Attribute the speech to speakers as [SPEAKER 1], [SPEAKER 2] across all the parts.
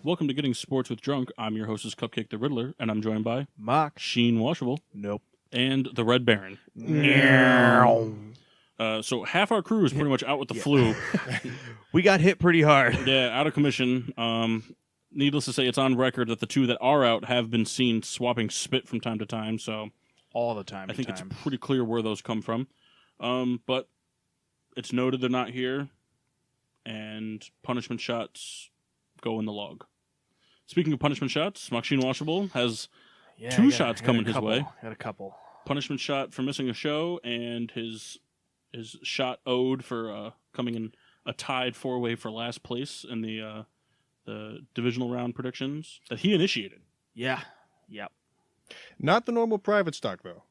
[SPEAKER 1] Welcome to Getting Sports with Drunk. I'm your hostess, Cupcake the Riddler, and I'm joined by
[SPEAKER 2] Mock.
[SPEAKER 1] Sheen Washable.
[SPEAKER 2] Nope.
[SPEAKER 1] And the Red Baron. So half our crew is pretty much out with the flu.
[SPEAKER 2] We got hit pretty hard.
[SPEAKER 1] Yeah, out of commission. Needless to say, it's on record that the two that are out have been seen swapping spit from time to time. So
[SPEAKER 2] All the time.
[SPEAKER 1] I think it's pretty clear where those come from. But it's noted they're not here, and punishment shots go in the log. Speaking of punishment shots, Machine Washable has two shots coming his way.
[SPEAKER 2] Got a couple.
[SPEAKER 1] Punishment shot for missing a show, and his shot owed for coming in a tied 4-way for last place in the divisional round predictions that he initiated.
[SPEAKER 2] Yeah. Yep.
[SPEAKER 3] Not the normal private stock, though.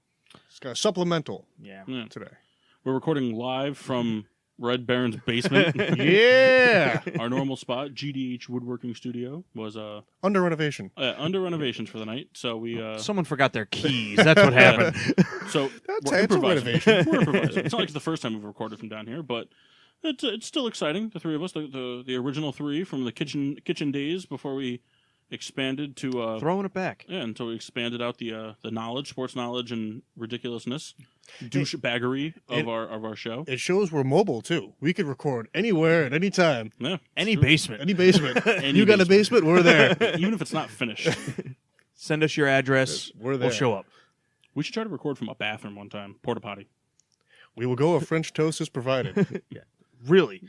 [SPEAKER 3] It's got a supplemental
[SPEAKER 2] Yeah.
[SPEAKER 3] today.
[SPEAKER 1] We're recording live from Red Baron's basement.
[SPEAKER 3] Yeah!
[SPEAKER 1] Our normal spot, GDH Woodworking Studio, was
[SPEAKER 3] Under renovation.
[SPEAKER 1] under renovations for the night. So we
[SPEAKER 2] Someone forgot their keys. That's what happened.
[SPEAKER 1] so
[SPEAKER 3] That's
[SPEAKER 1] we're
[SPEAKER 3] a
[SPEAKER 1] improvising.
[SPEAKER 3] renovation.
[SPEAKER 1] We're improvising. It's not like it's the first time we've recorded from down here, but it's still exciting. The three of us, the original three from the kitchen days before we expanded to
[SPEAKER 2] Throwing it back.
[SPEAKER 1] yeah, until we expanded out the knowledge, sports knowledge, and ridiculousness, douchebaggery of our show.
[SPEAKER 3] It shows we're mobile, too. We could record anywhere at any time.
[SPEAKER 1] Yeah,
[SPEAKER 2] Any basement.
[SPEAKER 3] Any basement.
[SPEAKER 1] Any
[SPEAKER 3] You got a basement, we're there.
[SPEAKER 1] even if it's not finished.
[SPEAKER 2] Send us your address.
[SPEAKER 3] We're there.
[SPEAKER 2] We'll show up.
[SPEAKER 1] We should try to record from a bathroom one time, porta potty.
[SPEAKER 3] We will go if French toast is provided.
[SPEAKER 2] Really.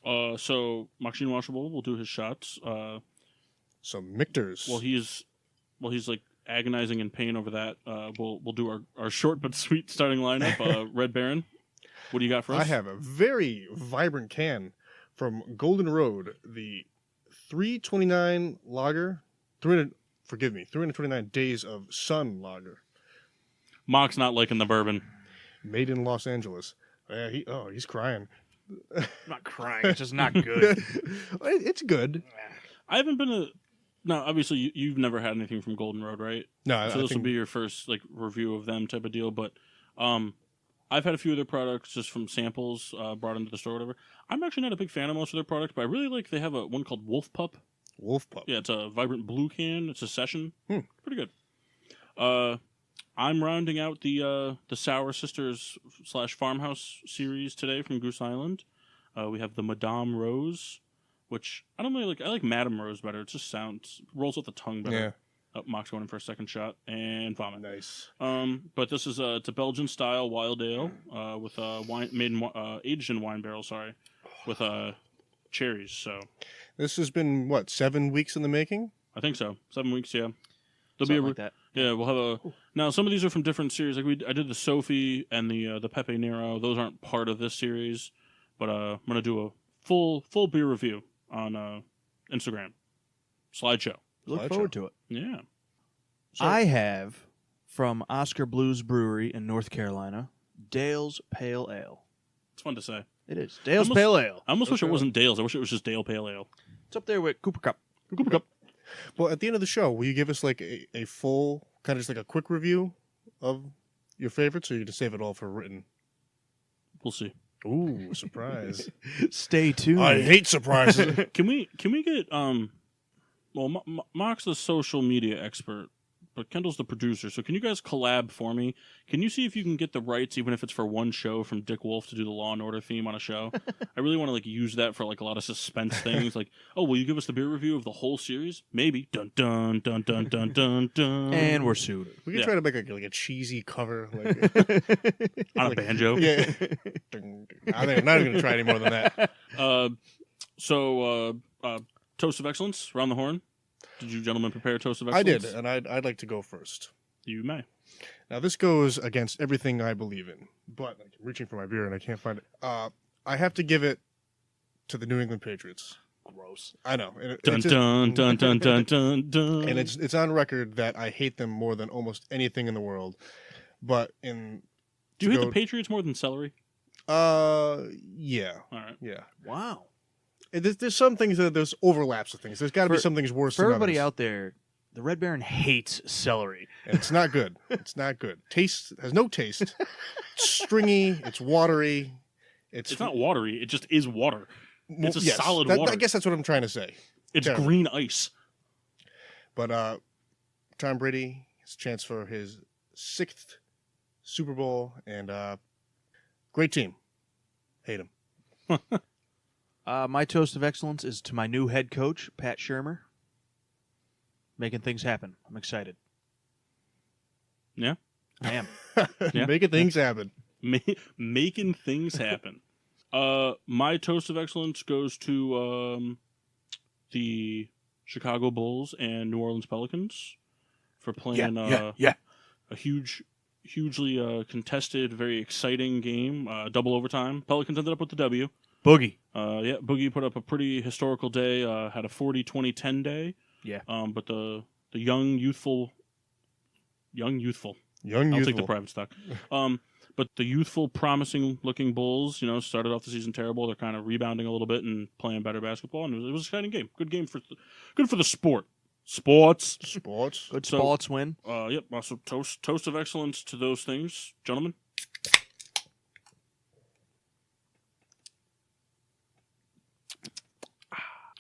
[SPEAKER 1] So Machine Washable will do his shots.
[SPEAKER 3] Some Mictors.
[SPEAKER 1] While he's like agonizing in pain over that, we'll do our short but sweet starting lineup. Red Baron, what do you got for us?
[SPEAKER 3] I have a very vibrant can from Golden Road, the 329 lager. 329 days of sun lager.
[SPEAKER 1] Mock's not liking the bourbon.
[SPEAKER 3] Made in Los Angeles. He's crying.
[SPEAKER 2] I'm not crying. It's just not good.
[SPEAKER 3] It's good.
[SPEAKER 1] I haven't been no. Obviously, you've never had anything from Golden Road, right?
[SPEAKER 3] No,
[SPEAKER 1] So this will be your first like review of them type of deal. But I've had a few of their products just from samples brought into the store, or whatever. I'm actually not a big fan of most of their products, but I really like they have one called Wolf Pup.
[SPEAKER 3] Wolf Pup.
[SPEAKER 1] Yeah, it's a vibrant blue can. It's a session. Pretty good. I'm rounding out the Sour Sisters / Farmhouse series today from Goose Island. We have the Madame Rose, which I don't really like. I like Madame Rose better. It just rolls off the tongue better.
[SPEAKER 3] Yeah.
[SPEAKER 1] Mock's going in for a second shot and vomit.
[SPEAKER 3] Nice.
[SPEAKER 1] But this is it's a Belgian style wild ale with wine aged in wine barrel. Sorry, with cherries. So
[SPEAKER 3] This has been, 7 weeks in the making?
[SPEAKER 1] I think so. 7 weeks. Yeah.
[SPEAKER 2] Something like that.
[SPEAKER 1] Yeah, we'll have now. Some of these are from different series. Like I did the Sophie and the Pepe Nero. Those aren't part of this series, but I'm gonna do a full beer review on Instagram slideshow.
[SPEAKER 2] Look forward to it.
[SPEAKER 1] Yeah.
[SPEAKER 2] I have, from Oscar Blues Brewery in North Carolina, Dale's Pale Ale.
[SPEAKER 1] It's fun to say.
[SPEAKER 2] It is. Dale's Pale Ale.
[SPEAKER 1] I almost wish it wasn't Dale's. I wish it was just Dale Pale Ale.
[SPEAKER 2] It's up there with Cooper Cup.
[SPEAKER 1] Cooper Cup.
[SPEAKER 3] Well, at the end of the show, will you give us like a full, kind of just like a quick review of your favorites, or you just save it all for written?
[SPEAKER 1] We'll see.
[SPEAKER 3] Ooh, surprise.
[SPEAKER 2] Stay tuned.
[SPEAKER 3] I hate surprises.
[SPEAKER 1] Can we get well, Mock's the social media expert, but Kendall's the producer. So can you guys collab for me? Can you see if you can get the rights, even if it's for one show, from Dick Wolf to do the Law and Order theme on a show? I really want to use that for a lot of suspense things. Like, oh, will you give us the beer review of the whole series? Maybe. Dun dun dun dun dun dun dun.
[SPEAKER 2] And we're sued.
[SPEAKER 3] We can try to make a cheesy cover,
[SPEAKER 1] on a banjo.
[SPEAKER 3] Yeah. I'm not even going to try any more than that.
[SPEAKER 1] So toast of excellence, round the horn. Did you gentlemen prepare a toast of
[SPEAKER 3] I
[SPEAKER 1] excellence?
[SPEAKER 3] did, and I'd like to go first.
[SPEAKER 1] You may.
[SPEAKER 3] Now, this goes against everything I believe in, but I'm reaching for my beer and I can't find it. I have to give it to the New England Patriots.
[SPEAKER 2] Gross.
[SPEAKER 3] I know.
[SPEAKER 1] Dun dun dun dun dun dun dun.
[SPEAKER 3] And it's on record that I hate them more than almost anything in the world. But
[SPEAKER 1] do you hate the Patriots more than celery?
[SPEAKER 3] Yeah.
[SPEAKER 1] All right.
[SPEAKER 3] Yeah.
[SPEAKER 2] Wow.
[SPEAKER 3] There's some things that there's overlaps of things. There's got to be some things worse
[SPEAKER 2] For
[SPEAKER 3] than
[SPEAKER 2] everybody
[SPEAKER 3] others.
[SPEAKER 2] out there, the Red Baron hates celery.
[SPEAKER 3] And it's not good. It's not good. Has no taste. It's stringy. It's watery.
[SPEAKER 1] It's not watery. It just is water. It's a
[SPEAKER 3] Yes,
[SPEAKER 1] solid water.
[SPEAKER 3] I guess that's what I'm trying to say.
[SPEAKER 1] It's
[SPEAKER 3] Terrible.
[SPEAKER 1] green ice.
[SPEAKER 3] But Tom Brady, his chance for his 6th Super Bowl, and great team. Hate him.
[SPEAKER 2] My toast of excellence is to my new head coach, Pat Shermer. Making things happen. I'm excited.
[SPEAKER 1] Yeah.
[SPEAKER 2] I am.
[SPEAKER 1] Yeah.
[SPEAKER 3] Making things happen.
[SPEAKER 1] Making things happen. My toast of excellence goes to the Chicago Bulls and New Orleans Pelicans for playing a hugely contested, very exciting game, double overtime. Pelicans ended up with the W.
[SPEAKER 2] Boogie.
[SPEAKER 1] Boogie put up a pretty historical day, had a 40-20-10 day.
[SPEAKER 2] Yeah.
[SPEAKER 1] But the youthful, I'll take the private stock. But the youthful, promising-looking Bulls, started off the season terrible. They're kind of rebounding a little bit and playing better basketball, and it was an exciting game. Good game good for the sport. Sports.
[SPEAKER 2] Good sports win.
[SPEAKER 1] Yep. Also, toast of excellence to those things, gentlemen.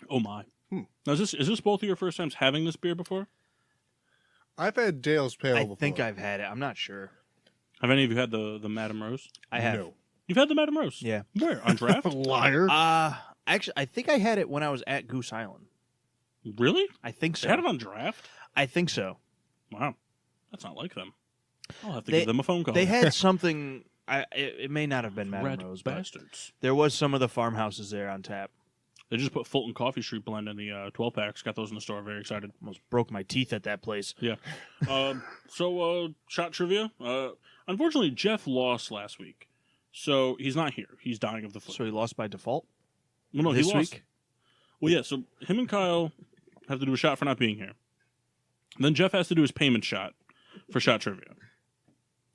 [SPEAKER 1] Oh my! Now, is this both of your first times having this beer before?
[SPEAKER 3] I've had Dale's Pale
[SPEAKER 2] I
[SPEAKER 3] before.
[SPEAKER 2] think I've had it. I'm not sure.
[SPEAKER 1] Have any of you had the Madame Rose?
[SPEAKER 2] I have.
[SPEAKER 3] No.
[SPEAKER 1] You've had the Madame Rose?
[SPEAKER 2] Yeah.
[SPEAKER 1] Where? On draft?
[SPEAKER 3] Liar.
[SPEAKER 2] Actually, I think I had it when I was at Goose Island.
[SPEAKER 1] Really?
[SPEAKER 2] I think
[SPEAKER 1] They
[SPEAKER 2] so.
[SPEAKER 1] had it on draft?
[SPEAKER 2] I think so.
[SPEAKER 1] Wow. That's not like them. I'll have to give them a phone call.
[SPEAKER 2] They had something. It may not have been Madame
[SPEAKER 1] Red
[SPEAKER 2] Rose, but
[SPEAKER 1] bastards.
[SPEAKER 2] there was some of the farmhouses there on tap.
[SPEAKER 1] They just put Fulton Coffee Street blend in the 12-packs. Got those in the store. Very excited.
[SPEAKER 2] Almost broke my teeth at that place.
[SPEAKER 1] Yeah. So, shot trivia. Unfortunately, Jeff lost last week. So, he's not here. He's dying of the flu.
[SPEAKER 2] So he lost by default
[SPEAKER 1] Well, no,
[SPEAKER 2] this
[SPEAKER 1] he lost.
[SPEAKER 2] week?
[SPEAKER 1] Well, yeah, so him and Kyle have to do a shot for not being here. Then Jeff has to do his payment shot for shot trivia.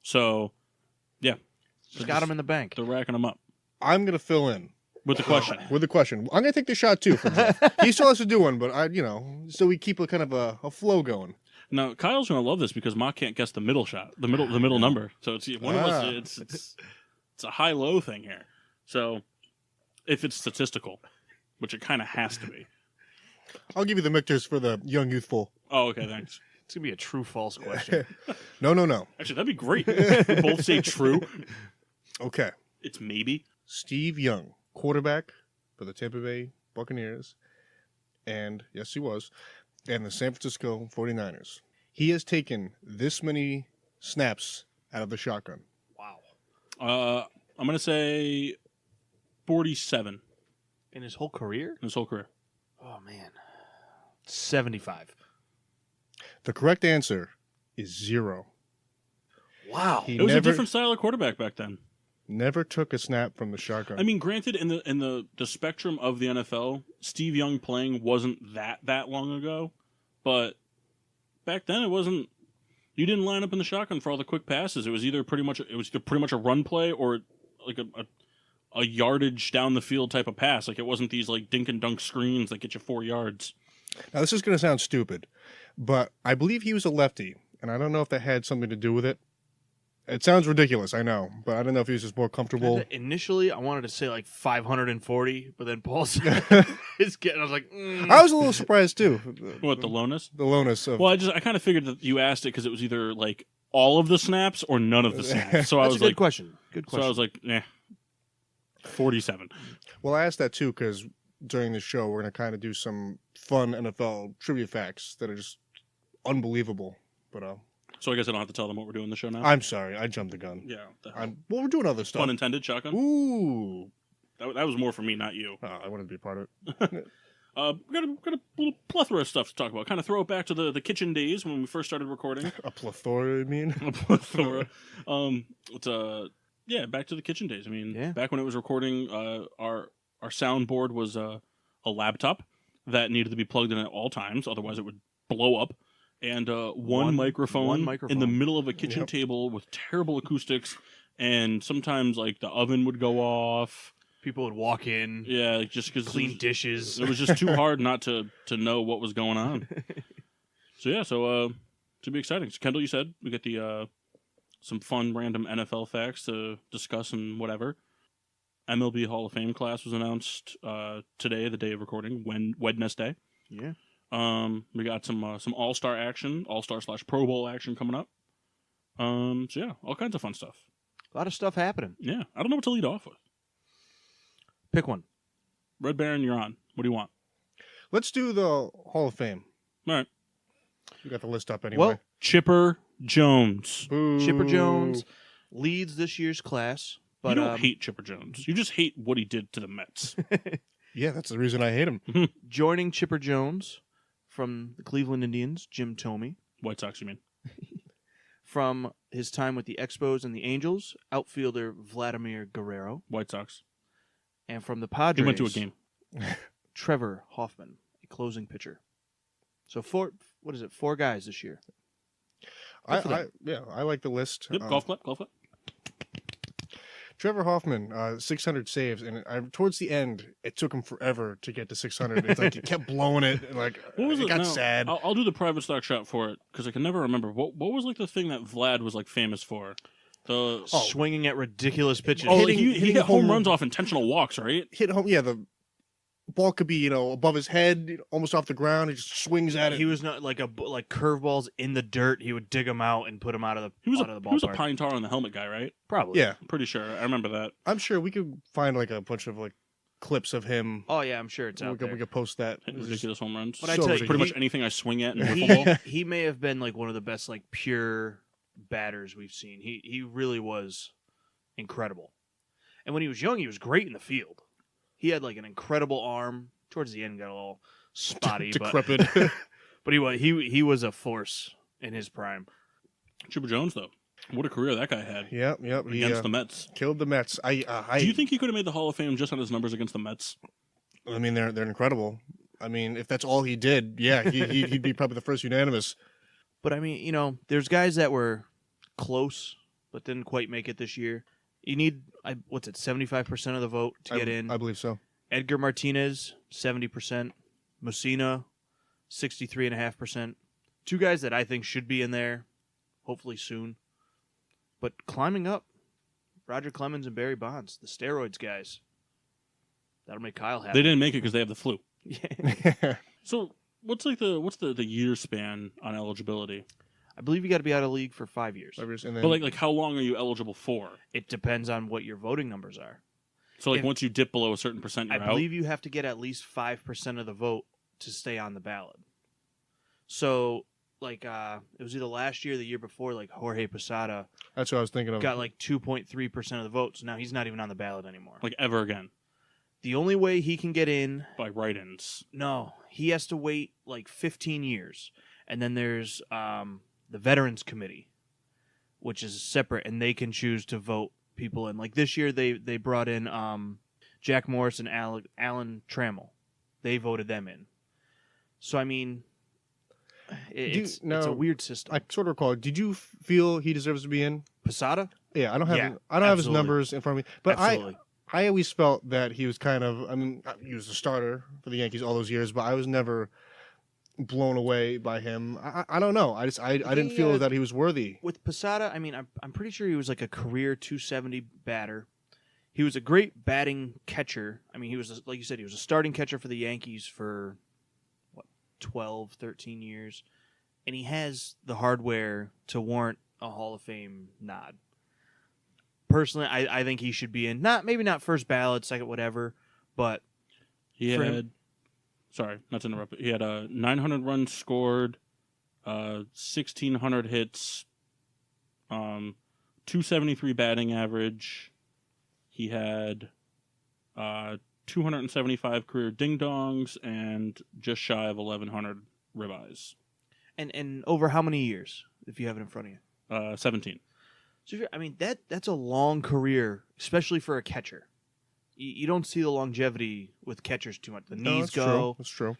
[SPEAKER 1] So, yeah.
[SPEAKER 2] Just got him in the bank.
[SPEAKER 1] They're racking him up.
[SPEAKER 3] I'm going to fill in.
[SPEAKER 1] With the question.
[SPEAKER 3] I'm going to take the shot, too, for Jeff. He still has to do one, but, so we keep a kind of a flow going.
[SPEAKER 1] Now, Kyle's going to love this because Mock can't guess the middle shot, the middle number. So, it's one of us, it's a high-low thing here. So, if it's statistical, which it kind of has to be.
[SPEAKER 3] I'll give you the Mictors for the young youthful.
[SPEAKER 1] Oh, okay, thanks.
[SPEAKER 2] It's going to be a true-false question.
[SPEAKER 3] No.
[SPEAKER 1] Actually, that'd be great. We both say true.
[SPEAKER 3] Okay.
[SPEAKER 1] It's maybe.
[SPEAKER 3] Steve Young, quarterback for the Tampa Bay Buccaneers, and yes, he was, and the San Francisco 49ers. He has taken this many snaps out of the shotgun.
[SPEAKER 2] Wow.
[SPEAKER 1] I'm going to say 47
[SPEAKER 2] In his whole career?
[SPEAKER 1] in his whole career.
[SPEAKER 2] Oh, man. 75.
[SPEAKER 3] The correct answer is 0.
[SPEAKER 2] Wow.
[SPEAKER 3] He
[SPEAKER 1] It was
[SPEAKER 3] never,
[SPEAKER 1] a different style of quarterback back then.
[SPEAKER 3] never took a snap from the shotgun.
[SPEAKER 1] I mean, granted, in the spectrum of the NFL, Steve Young playing wasn't that long ago, but back then it wasn't. You didn't line up in the shotgun for all the quick passes. It was either pretty much a run play or like a yardage down the field type of pass. Like it wasn't these like dink and dunk screens that get you 4 yards.
[SPEAKER 3] Now, this is going to sound stupid, but I believe he was a lefty, and I don't know if that had something to do with it. It sounds ridiculous, I know, but I don't know if he was just more comfortable.
[SPEAKER 2] Initially, I wanted to say like 540, but then Paul said it's getting. I was like,
[SPEAKER 3] I was a little surprised too.
[SPEAKER 1] What, the lowness?
[SPEAKER 3] The lowness of.
[SPEAKER 1] Well, I kind of figured that you asked it because it was either like all of the snaps or none of the snaps. So I
[SPEAKER 2] That's
[SPEAKER 1] was
[SPEAKER 2] a good
[SPEAKER 1] like,
[SPEAKER 2] question. Good question.
[SPEAKER 1] So I was like, 47.
[SPEAKER 3] Well, I asked that too because during the show we're going to kind of do some fun NFL trivia facts that are just unbelievable. But
[SPEAKER 1] So I guess I don't have to tell them what we're doing in the show now.
[SPEAKER 3] I'm sorry, I jumped the gun.
[SPEAKER 1] Yeah. The hell?
[SPEAKER 3] Well, we're doing other stuff.
[SPEAKER 1] Pun intended, shotgun.
[SPEAKER 3] Ooh,
[SPEAKER 1] That was more for me, not you.
[SPEAKER 3] I wanted to be part of it.
[SPEAKER 1] We got a little plethora of stuff to talk about. Kind of throw it back to the kitchen days when we first started recording.
[SPEAKER 3] A plethora, I mean.
[SPEAKER 1] A plethora. Back to the kitchen days. I mean, back when it was recording, our soundboard was a laptop that needed to be plugged in at all times, otherwise it would blow up. And one microphone in the middle of a kitchen table with terrible acoustics, and sometimes like the oven would go off.
[SPEAKER 2] People would walk in.
[SPEAKER 1] Yeah, like, just because
[SPEAKER 2] clean dishes.
[SPEAKER 1] It was just too hard not to know what was going on. So to be exciting. So Kendall, you said we get the some fun random NFL facts to discuss and whatever. MLB Hall of Fame class was announced today, the day of recording, Wednesday.
[SPEAKER 2] Yeah.
[SPEAKER 1] We got some All-Star action, All-Star/Pro Bowl action coming up. So yeah, all kinds of fun stuff.
[SPEAKER 2] A lot of stuff happening.
[SPEAKER 1] Yeah, I don't know what to lead off with.
[SPEAKER 2] Pick one.
[SPEAKER 1] Red Baron, you're on. What do you want?
[SPEAKER 3] Let's do the Hall of Fame.
[SPEAKER 1] All right.
[SPEAKER 3] We got the list up anyway.
[SPEAKER 2] Well,
[SPEAKER 1] Chipper Jones.
[SPEAKER 3] Boo.
[SPEAKER 2] Chipper Jones leads this year's class. But,
[SPEAKER 1] you don't hate Chipper Jones. You just hate what he did to the Mets.
[SPEAKER 3] Yeah, that's the reason I hate him.
[SPEAKER 2] Joining Chipper Jones from the Cleveland Indians, Jim Thome.
[SPEAKER 1] White Sox, you mean?
[SPEAKER 2] From his time with the Expos and the Angels, outfielder Vladimir Guerrero.
[SPEAKER 1] White Sox.
[SPEAKER 2] And from the
[SPEAKER 1] He
[SPEAKER 2] Padres,
[SPEAKER 1] went to a game.
[SPEAKER 2] Trevor Hoffman, a closing pitcher. So four guys this year.
[SPEAKER 3] I
[SPEAKER 2] for them.
[SPEAKER 3] like the list.
[SPEAKER 1] Yep, golf clap.
[SPEAKER 3] Trevor Hoffman, 600 saves, and towards the end, it took him forever to get to 600. It's like he kept blowing it, and like
[SPEAKER 1] What was
[SPEAKER 3] it
[SPEAKER 1] it?
[SPEAKER 3] got
[SPEAKER 1] Now,
[SPEAKER 3] sad.
[SPEAKER 1] I'll do the private stock shot for it because I can never remember. What was like the thing that Vlad was like famous for? The
[SPEAKER 2] Swinging at ridiculous pitches.
[SPEAKER 3] Oh,
[SPEAKER 1] he
[SPEAKER 3] hitting
[SPEAKER 1] hit home
[SPEAKER 3] home-
[SPEAKER 1] runs off intentional walks, right?
[SPEAKER 3] Hit home, yeah. The ball could be above his head, almost off the ground. He just swings at it.
[SPEAKER 2] He was not like curveballs in the dirt. He would dig them out and put them out of the
[SPEAKER 1] He was
[SPEAKER 2] out of the
[SPEAKER 1] he was a
[SPEAKER 2] ballpark.
[SPEAKER 1] pine tar on the helmet guy, right?
[SPEAKER 2] Probably.
[SPEAKER 3] Yeah,
[SPEAKER 1] I'm pretty sure. I remember that.
[SPEAKER 3] I'm sure we could find like a bunch of like clips of him.
[SPEAKER 2] Oh yeah, I'm sure it's
[SPEAKER 3] we
[SPEAKER 2] out
[SPEAKER 3] could,
[SPEAKER 2] there.
[SPEAKER 3] we could post that.
[SPEAKER 1] Hitting ridiculous home runs.
[SPEAKER 2] But I
[SPEAKER 3] so
[SPEAKER 2] tell you,
[SPEAKER 3] ridiculous.
[SPEAKER 1] Pretty
[SPEAKER 2] he-
[SPEAKER 1] much anything I swing at in wiffle ball.
[SPEAKER 2] he may have been like one of the best like pure batters we've seen. He really was incredible. And when he was young, he was great in the field. He had like an incredible arm. Towards the end, got a little spotty,
[SPEAKER 3] Decrepit.
[SPEAKER 2] but he was a force in his prime.
[SPEAKER 1] Chipper Jones, though, what a career that guy had
[SPEAKER 3] Yep. He
[SPEAKER 1] against the Mets.
[SPEAKER 3] killed the Mets.
[SPEAKER 1] Do you think he could have made the Hall of Fame just on his numbers against the Mets?
[SPEAKER 3] I mean, they're incredible. I mean, if that's all he did, yeah, he'd be probably the first unanimous.
[SPEAKER 2] But I mean, there's guys that were close but didn't quite make it this year. You need 75% of the vote to get in.
[SPEAKER 3] I believe so.
[SPEAKER 2] Edgar Martinez, 70%. Mussina, 63.5%. Two guys that I think should be in there, hopefully soon. But climbing up, Roger Clemens and Barry Bonds, the steroids guys. That'll make Kyle happy.
[SPEAKER 1] They didn't make it because they have the flu.
[SPEAKER 2] Yeah.
[SPEAKER 1] So what's the year span on eligibility?
[SPEAKER 2] I believe you got to be out of the league for 5 years.
[SPEAKER 3] And then,
[SPEAKER 1] But like how long are you eligible for?
[SPEAKER 2] It depends on what your voting numbers are.
[SPEAKER 1] So like
[SPEAKER 2] If-
[SPEAKER 1] once you dip below a certain percent,
[SPEAKER 2] I
[SPEAKER 1] you're out.
[SPEAKER 2] believe you have to get at least 5% of the vote to stay on the ballot. So, like, it was either last year or the year before, like, Jorge Posada
[SPEAKER 3] that's what I was thinking of.
[SPEAKER 2] got, like, 2.3% of the vote. So now he's not even on the ballot anymore.
[SPEAKER 1] Like ever again
[SPEAKER 2] The only way he can get in,
[SPEAKER 1] by write-ins.
[SPEAKER 2] no, he has to wait, like, 15 years. And then there's the Veterans Committee, which is separate, and they can choose to vote people in. Like, this year they brought in Jack Morris and Alan Trammell. They voted them in. So, I mean, it's a weird system.
[SPEAKER 3] I sort of recall. Did you feel he deserves to be in?
[SPEAKER 2] Posada?
[SPEAKER 3] Yeah, I don't have
[SPEAKER 2] Yeah,
[SPEAKER 3] his
[SPEAKER 2] absolutely.
[SPEAKER 3] numbers in front of me, but
[SPEAKER 2] Absolutely.
[SPEAKER 3] I always felt that he was kind of. I mean, he was a starter for the Yankees all those years, but I was never blown away by him. I don't know. I didn't feel that he was worthy. With
[SPEAKER 2] Posada, I mean, I'm pretty sure he was like a career 270 batter. He was a great batting catcher. I mean, he was, like you said, he was a starting catcher for the Yankees for, 12, 13 years. And he has the hardware to warrant a Hall of Fame nod. Personally, I think he should be in. Maybe not first ballot, second, whatever, but
[SPEAKER 1] He
[SPEAKER 2] for
[SPEAKER 1] had,
[SPEAKER 2] him-
[SPEAKER 1] sorry, not to interrupt. He had 900 runs scored, 1,600 hits, 273 batting average. He had 275 career ding-dongs and just shy of 1,100 ribeyes.
[SPEAKER 2] and over how many years, if you have it in front of you?
[SPEAKER 1] 17.
[SPEAKER 2] So I mean that's a long career, especially for a catcher. You don't see the longevity with catchers too much. The knees go.
[SPEAKER 3] That's true.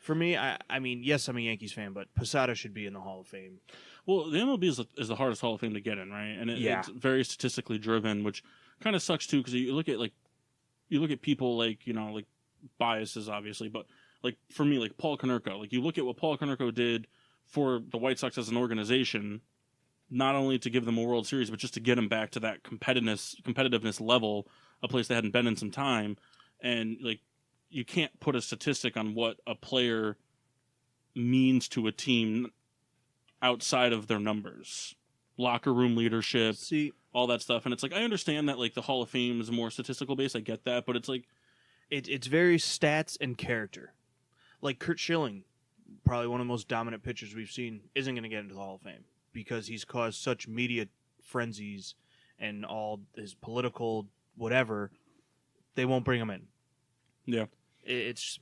[SPEAKER 2] For me, I mean, yes, I'm a Yankees fan, but Posada should be in the Hall of Fame.
[SPEAKER 1] Well, the MLB is the hardest Hall of Fame to get in, right? And
[SPEAKER 2] Yeah.
[SPEAKER 1] it's very statistically driven, which kind of sucks too, because you look at people like like biases, obviously, but like for me, like Paul Konerko, like you look at what Paul Konerko did for the White Sox as an organization, not only to give them a World Series, but just to get them back to that competitiveness level, a place they hadn't been in some time, and like you can't put a statistic on what a player means to a team outside of their numbers, locker room leadership,
[SPEAKER 2] See,
[SPEAKER 1] all that stuff. And it's like, I understand that like the Hall of Fame is more statistical based. I get that, but it's like,
[SPEAKER 2] it's very stats and character. Like Kurt Schilling, probably one of the most dominant pitchers we've seen, isn't going to get into the Hall of Fame because he's caused such media frenzies and all his political whatever. They won't bring him in.
[SPEAKER 1] yeah.
[SPEAKER 2] It's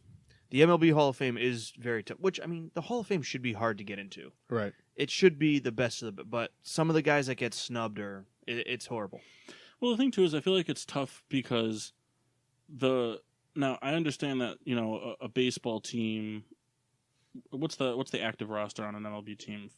[SPEAKER 2] the MLB Hall of Fame is very tough. Which, I mean, the Hall of Fame should be hard to get into.
[SPEAKER 3] Right.
[SPEAKER 2] It should be the best of the, but some of the guys that get snubbed it's horrible.
[SPEAKER 1] Well, the thing too is I feel like it's tough because now I understand that, you know, a baseball team, what's the active roster on an MLB team?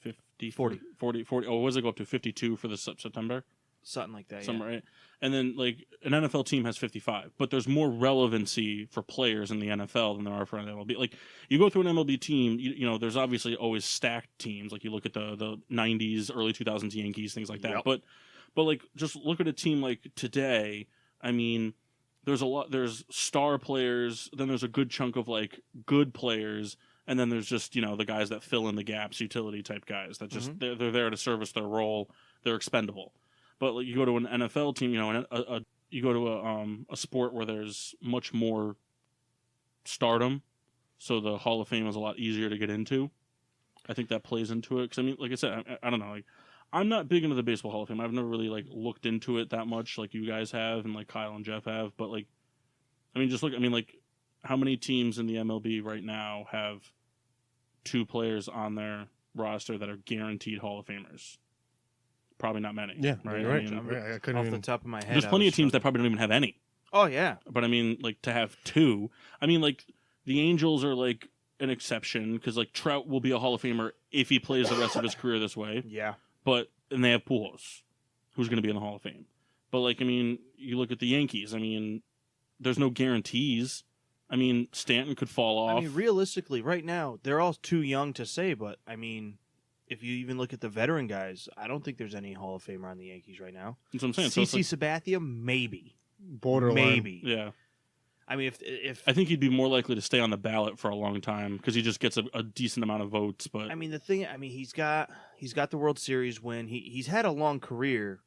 [SPEAKER 1] 40. Oh, what does it go up to? 52 for the September?
[SPEAKER 2] Something like that,
[SPEAKER 1] Something,
[SPEAKER 2] yeah.
[SPEAKER 1] right? And then, like, an NFL team has 55, but there's more relevancy for players in the NFL than there are for an MLB. Like, you go through an MLB team, you know, there's obviously always stacked teams. Like, you look at the 90s, early 2000s Yankees, things like that.
[SPEAKER 2] Yep.
[SPEAKER 1] But, like, just look at a team like today. I mean, there's star players, then there's a good chunk of, like, good players, and then there's just, you know, the guys that fill in the gaps, utility type guys that just, they're there to service their role. They're expendable. But like, you go to an NFL team, you know, you go to a sport where there's much more stardom, so the Hall of Fame is a lot easier to get into. I think that plays into it because I mean, like I said, I don't know, like I'm not big into the Baseball Hall of Fame. I've never really like looked into it that much, like you guys have, and like Kyle and Jeff have. But like, I mean, just look. I mean, like, how many teams in the MLB right now have 2 players on their roster that are guaranteed Hall of Famers? Probably not many.
[SPEAKER 3] Yeah,
[SPEAKER 1] right.
[SPEAKER 3] you're right.
[SPEAKER 1] I mean,
[SPEAKER 3] Right, I couldn't
[SPEAKER 2] Off
[SPEAKER 3] even...
[SPEAKER 2] the top of my head,
[SPEAKER 1] there's plenty of teams that probably don't even have any.
[SPEAKER 2] Oh yeah,
[SPEAKER 1] But I mean, like to have 2. I mean, like the Angels are like an exception because like Trout will be a Hall of Famer if he plays the rest of his career this way.
[SPEAKER 2] yeah.
[SPEAKER 1] And they have Pujols, who's going to be in the Hall of Fame. But like, I mean, you look at the Yankees. I mean, there's no guarantees. I mean, Stanton could fall off.
[SPEAKER 2] I mean, realistically, right now they're all too young to say. But I mean, if you even look at the veteran guys, I don't think there's any Hall of Famer on the Yankees right now.
[SPEAKER 1] That's what I'm saying. So
[SPEAKER 2] CC
[SPEAKER 1] it's like,
[SPEAKER 2] Sabathia, maybe,
[SPEAKER 3] Borderline.
[SPEAKER 2] maybe.
[SPEAKER 1] yeah.
[SPEAKER 2] I mean, if
[SPEAKER 1] I think he'd be more likely to stay on the ballot for a long time because he just gets a decent amount of votes. But
[SPEAKER 2] I mean, he's got the World Series win. He's had a long career,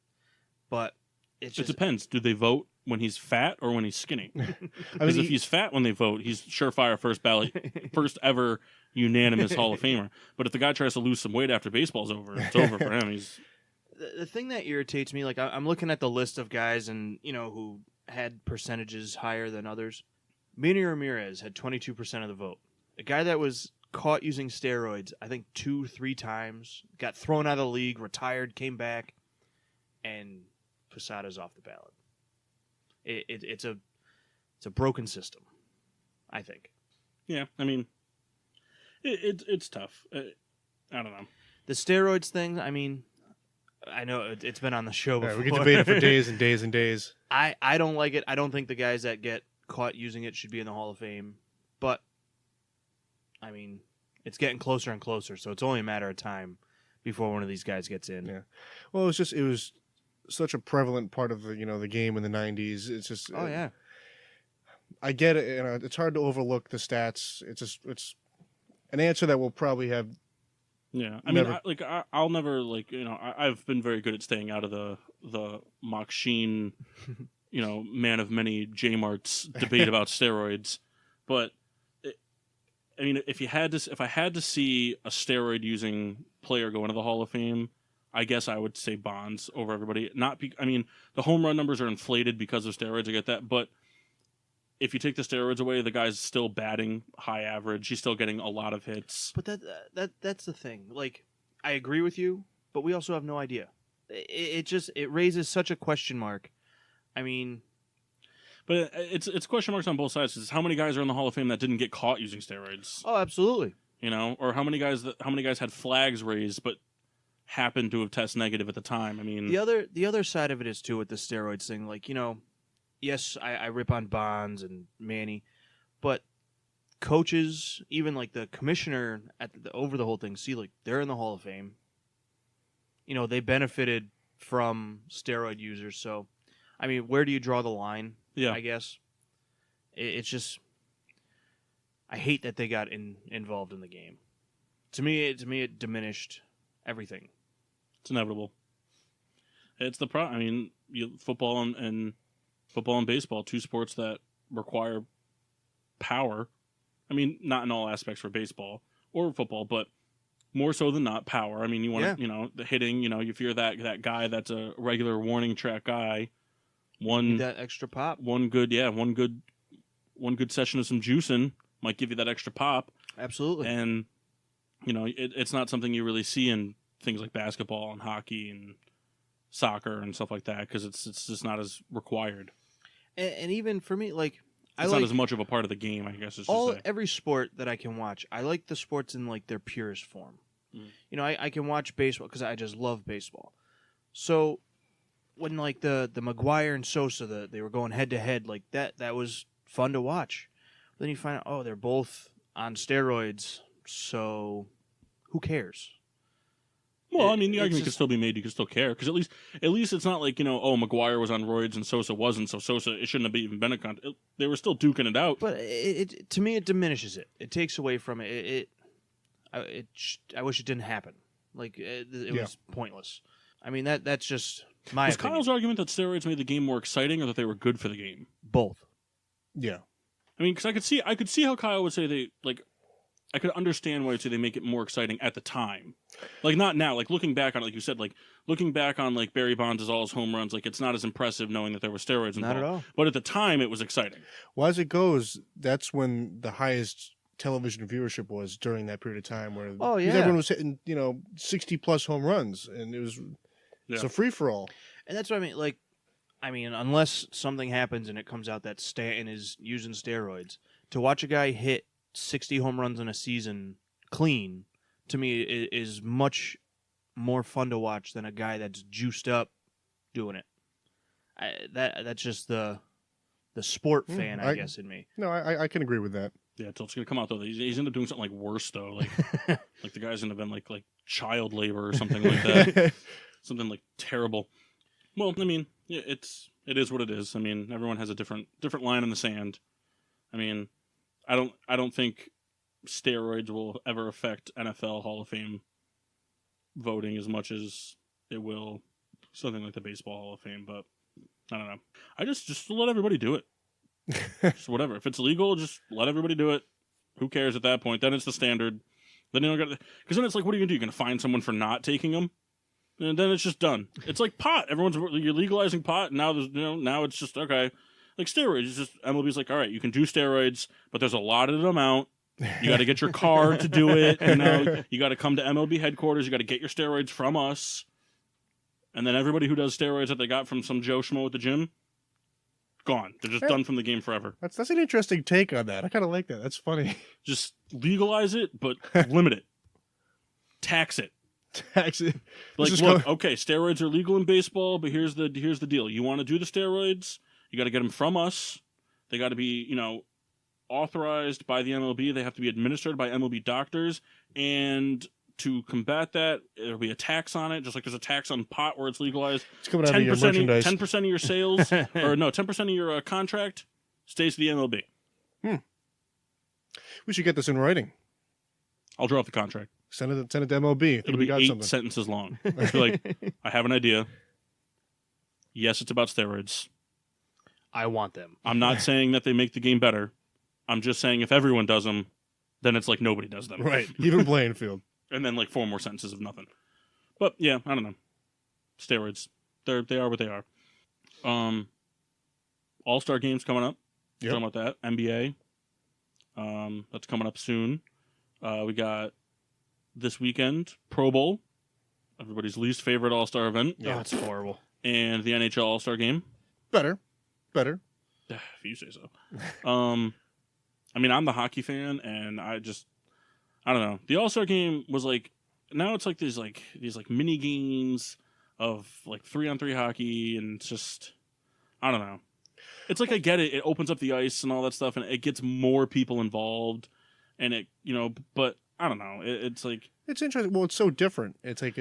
[SPEAKER 2] but it's
[SPEAKER 1] it
[SPEAKER 2] just
[SPEAKER 1] depends. Do they vote when he's fat or when he's skinny?
[SPEAKER 3] I
[SPEAKER 1] Because
[SPEAKER 3] mean,
[SPEAKER 1] if he's fat when they vote, he's surefire first ever unanimous Hall of Famer. But if the guy tries to lose some weight after baseball's over, it's over for him. He's
[SPEAKER 2] the thing that irritates me. Like I'm looking at the list of guys, and you know who had percentages higher than others. Manny Ramirez had 22% of the vote. A guy that was caught using steroids, I think 2-3 times, got thrown out of the league, retired, came back, and Posada's off the ballot. It's a broken system, I think.
[SPEAKER 1] yeah. I mean, it's tough. I don't know.
[SPEAKER 2] The steroids thing, I mean, I know it's been on the show before.
[SPEAKER 3] yeah, we could debate it for days and days and days.
[SPEAKER 2] I don't like it. I don't think the guys that get caught using it should be in the Hall of Fame. But, I mean, it's getting closer and closer, so it's only a matter of time before one of these guys gets in.
[SPEAKER 3] Yeah. Well, it was such a prevalent part of the game in the 90s. It's just
[SPEAKER 2] Oh, yeah.
[SPEAKER 3] I get it, and it's hard to overlook the stats. It's an answer that we'll probably have.
[SPEAKER 1] Yeah, I mean,
[SPEAKER 3] Never.
[SPEAKER 1] I'll never I've been very good at staying out of the Mock Sheen, man of many Jmarts debate about steroids, but I mean, if I had to see a steroid using player go into the Hall of Fame, I guess I would say Bonds over everybody. I mean, the home run numbers are inflated because of steroids. I get that, but if you take the steroids away, the guy's still batting high average. He's still getting a lot of hits.
[SPEAKER 2] But that's the thing. Like, I agree with you, but we also have no idea. It raises such a question mark. I mean,
[SPEAKER 1] but it's question marks on both sides. It's how many guys are in the Hall of Fame that didn't get caught using steroids?
[SPEAKER 2] oh, absolutely.
[SPEAKER 1] Or how many guys had flags raised but happened to have tested negative at the time? I mean,
[SPEAKER 2] The other side of it is too with the steroids thing. Like, yes, I rip on Bonds and Manny, but coaches, even like the commissioner over the whole thing, see, like, they're in the Hall of Fame. They benefited from steroid users. So, I mean, where do you draw the line?
[SPEAKER 1] yeah.
[SPEAKER 2] I guess it's just I hate that they got involved in the game. To me, it diminished everything.
[SPEAKER 1] It's inevitable. It's the problem. I mean, football and baseball, two sports that require power. I mean, not in all aspects for baseball or football, but more so than not, power. I mean, you want the hitting. If you're that guy that's a regular warning track guy,
[SPEAKER 2] that extra pop.
[SPEAKER 1] One good session of some juicing might give you that extra pop.
[SPEAKER 2] Absolutely.
[SPEAKER 1] And it's not something you really see in things like basketball and hockey and soccer and stuff like that because it's just not as required.
[SPEAKER 2] And even for me, like
[SPEAKER 1] it's not as much of a part of the game, I guess.
[SPEAKER 2] Every sport that I can watch, I like the sports in like their purest form. I can watch baseball because I just love baseball. So when like the McGuire and Sosa, they were going head to head like that was fun to watch. Then you find out, they're both on steroids, so who cares?
[SPEAKER 1] Well, I mean, the argument could still be made. You could still care because at least it's not like McGuire was on roids and Sosa wasn't. So Sosa, it shouldn't have even been a contest. They were still duking it out.
[SPEAKER 2] But to me, it diminishes it. It takes away from it. I wish it didn't happen. Like it was pointless. I mean that's just my
[SPEAKER 1] was
[SPEAKER 2] opinion.
[SPEAKER 1] Kyle's argument that steroids made the game more exciting, or that they were good for the game?
[SPEAKER 2] Both.
[SPEAKER 3] Yeah.
[SPEAKER 1] I mean, because I could see how Kyle would say they like. I could understand why you'd say they make it more exciting at the time, like not now. Like looking back on it, like you said, like looking back on like Barry Bonds' all his home runs, like it's not as impressive knowing that there were steroids involved.
[SPEAKER 2] Not at all.
[SPEAKER 1] But at the time, it was exciting.
[SPEAKER 3] Well, as it goes, that's when the highest television viewership was during that period of time, where everyone was hitting 60+ home runs, and it was it's a free for all.
[SPEAKER 2] And that's what I mean. Like, unless something happens and it comes out that Stanton is using steroids, to watch a guy hit 60 home runs in a season clean, to me, is much more fun to watch than a guy that's juiced up doing it. That's just the sport fan, I guess, in me.
[SPEAKER 3] No, I can agree with that.
[SPEAKER 1] Yeah, until it's gonna come out though. He's ended up doing something like worse though, like like the guy's gonna have been like child labor or something like that, something like terrible. Well, I mean, yeah, it is what it is. I mean, everyone has a different line in the sand. I mean, I don't think steroids will ever affect NFL Hall of Fame voting as much as it will something like the Baseball Hall of Fame. But I don't know. I just let everybody do it. Just whatever. If it's legal, just let everybody do it. Who cares at that point? Then it's the standard. Then you don't got because then it's like, what are you gonna do? You're gonna find someone for not taking them, and then it's just done. It's like pot. You're legalizing pot. And now there's now it's just okay. Like steroids, it's just MLB's like, all right, you can do steroids, but there's a allotted amount. You got to get your card to do it. You got to come to MLB headquarters. You got to get your steroids from us, and then everybody who does steroids that they got from some Joe Schmo at the gym, gone. They're just done from the game forever.
[SPEAKER 3] That's an interesting take on that. I kind of like that. That's funny.
[SPEAKER 1] Just legalize it, but limit it. Tax it.
[SPEAKER 3] Tax it.
[SPEAKER 1] Like, look, okay, steroids are legal in baseball, but here's the deal. You want to do the steroids? You got to get them from us. They got to be, authorized by the MLB. They have to be administered by MLB doctors. And to combat that, there'll be a tax on it, just like there's a tax on pot where it's legalized.
[SPEAKER 3] It's coming out of your merchandise.
[SPEAKER 1] 10% of your sales, or no, 10% of your contract stays to the MLB.
[SPEAKER 3] We should get this in writing.
[SPEAKER 1] I'll draw up the contract.
[SPEAKER 3] Send it to MLB.
[SPEAKER 1] It'll be 8 sentences long. I'll be like, I have an idea. Yes, it's about steroids.
[SPEAKER 2] I want them.
[SPEAKER 1] I'm not saying that they make the game better. I'm just saying if everyone does them, then it's like nobody does them.
[SPEAKER 3] Right. Even playing field.
[SPEAKER 1] And then like 4 more sentences of nothing. But yeah, I don't know. Steroids. They are what they are. All-Star games coming up.
[SPEAKER 3] Yep.
[SPEAKER 1] Talking about that. NBA. That's coming up soon. We got this weekend, Pro Bowl. Everybody's least favorite All-Star event.
[SPEAKER 2] Yeah, it's horrible. And
[SPEAKER 1] the NHL All-Star game.
[SPEAKER 3] Better.
[SPEAKER 1] If you say so. I mean, I'm the hockey fan, and I don't know. The All-Star game was like, now it's like these mini games of like 3-on-3 hockey, and it's just, I don't know. It's like, I get it. It opens up the ice and all that stuff, and it gets more people involved, and it, but I don't know. It's like,
[SPEAKER 3] it's interesting. Well, it's so different. It's like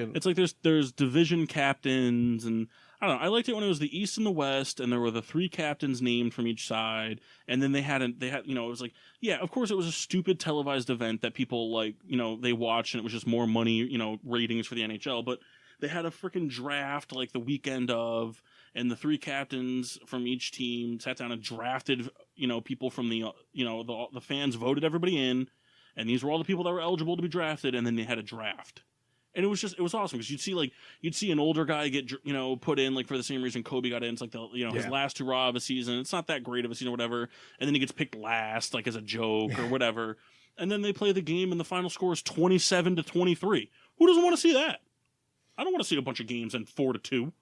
[SPEAKER 1] there's division captains, and I don't know. I liked it when it was the East and the West, and there were the 3 captains named from each side, and then they had it was like, yeah, of course it was a stupid televised event that people like, they watched, and it was just more money, ratings for the NHL, but they had a freaking draft like the weekend of, and the 3 captains from each team sat down and drafted, people from the fans voted everybody in, and these were all the people that were eligible to be drafted, and then they had a draft. And it was awesome because you'd see an older guy get put in like for the same reason Kobe got in. It's like his last hurrah of a season. It's not that great of a season or whatever, and then he gets picked last like as a joke or whatever. And then they play the game and the final score is 27-23. Who doesn't want to see that? I don't want to see a bunch of games in 4-2.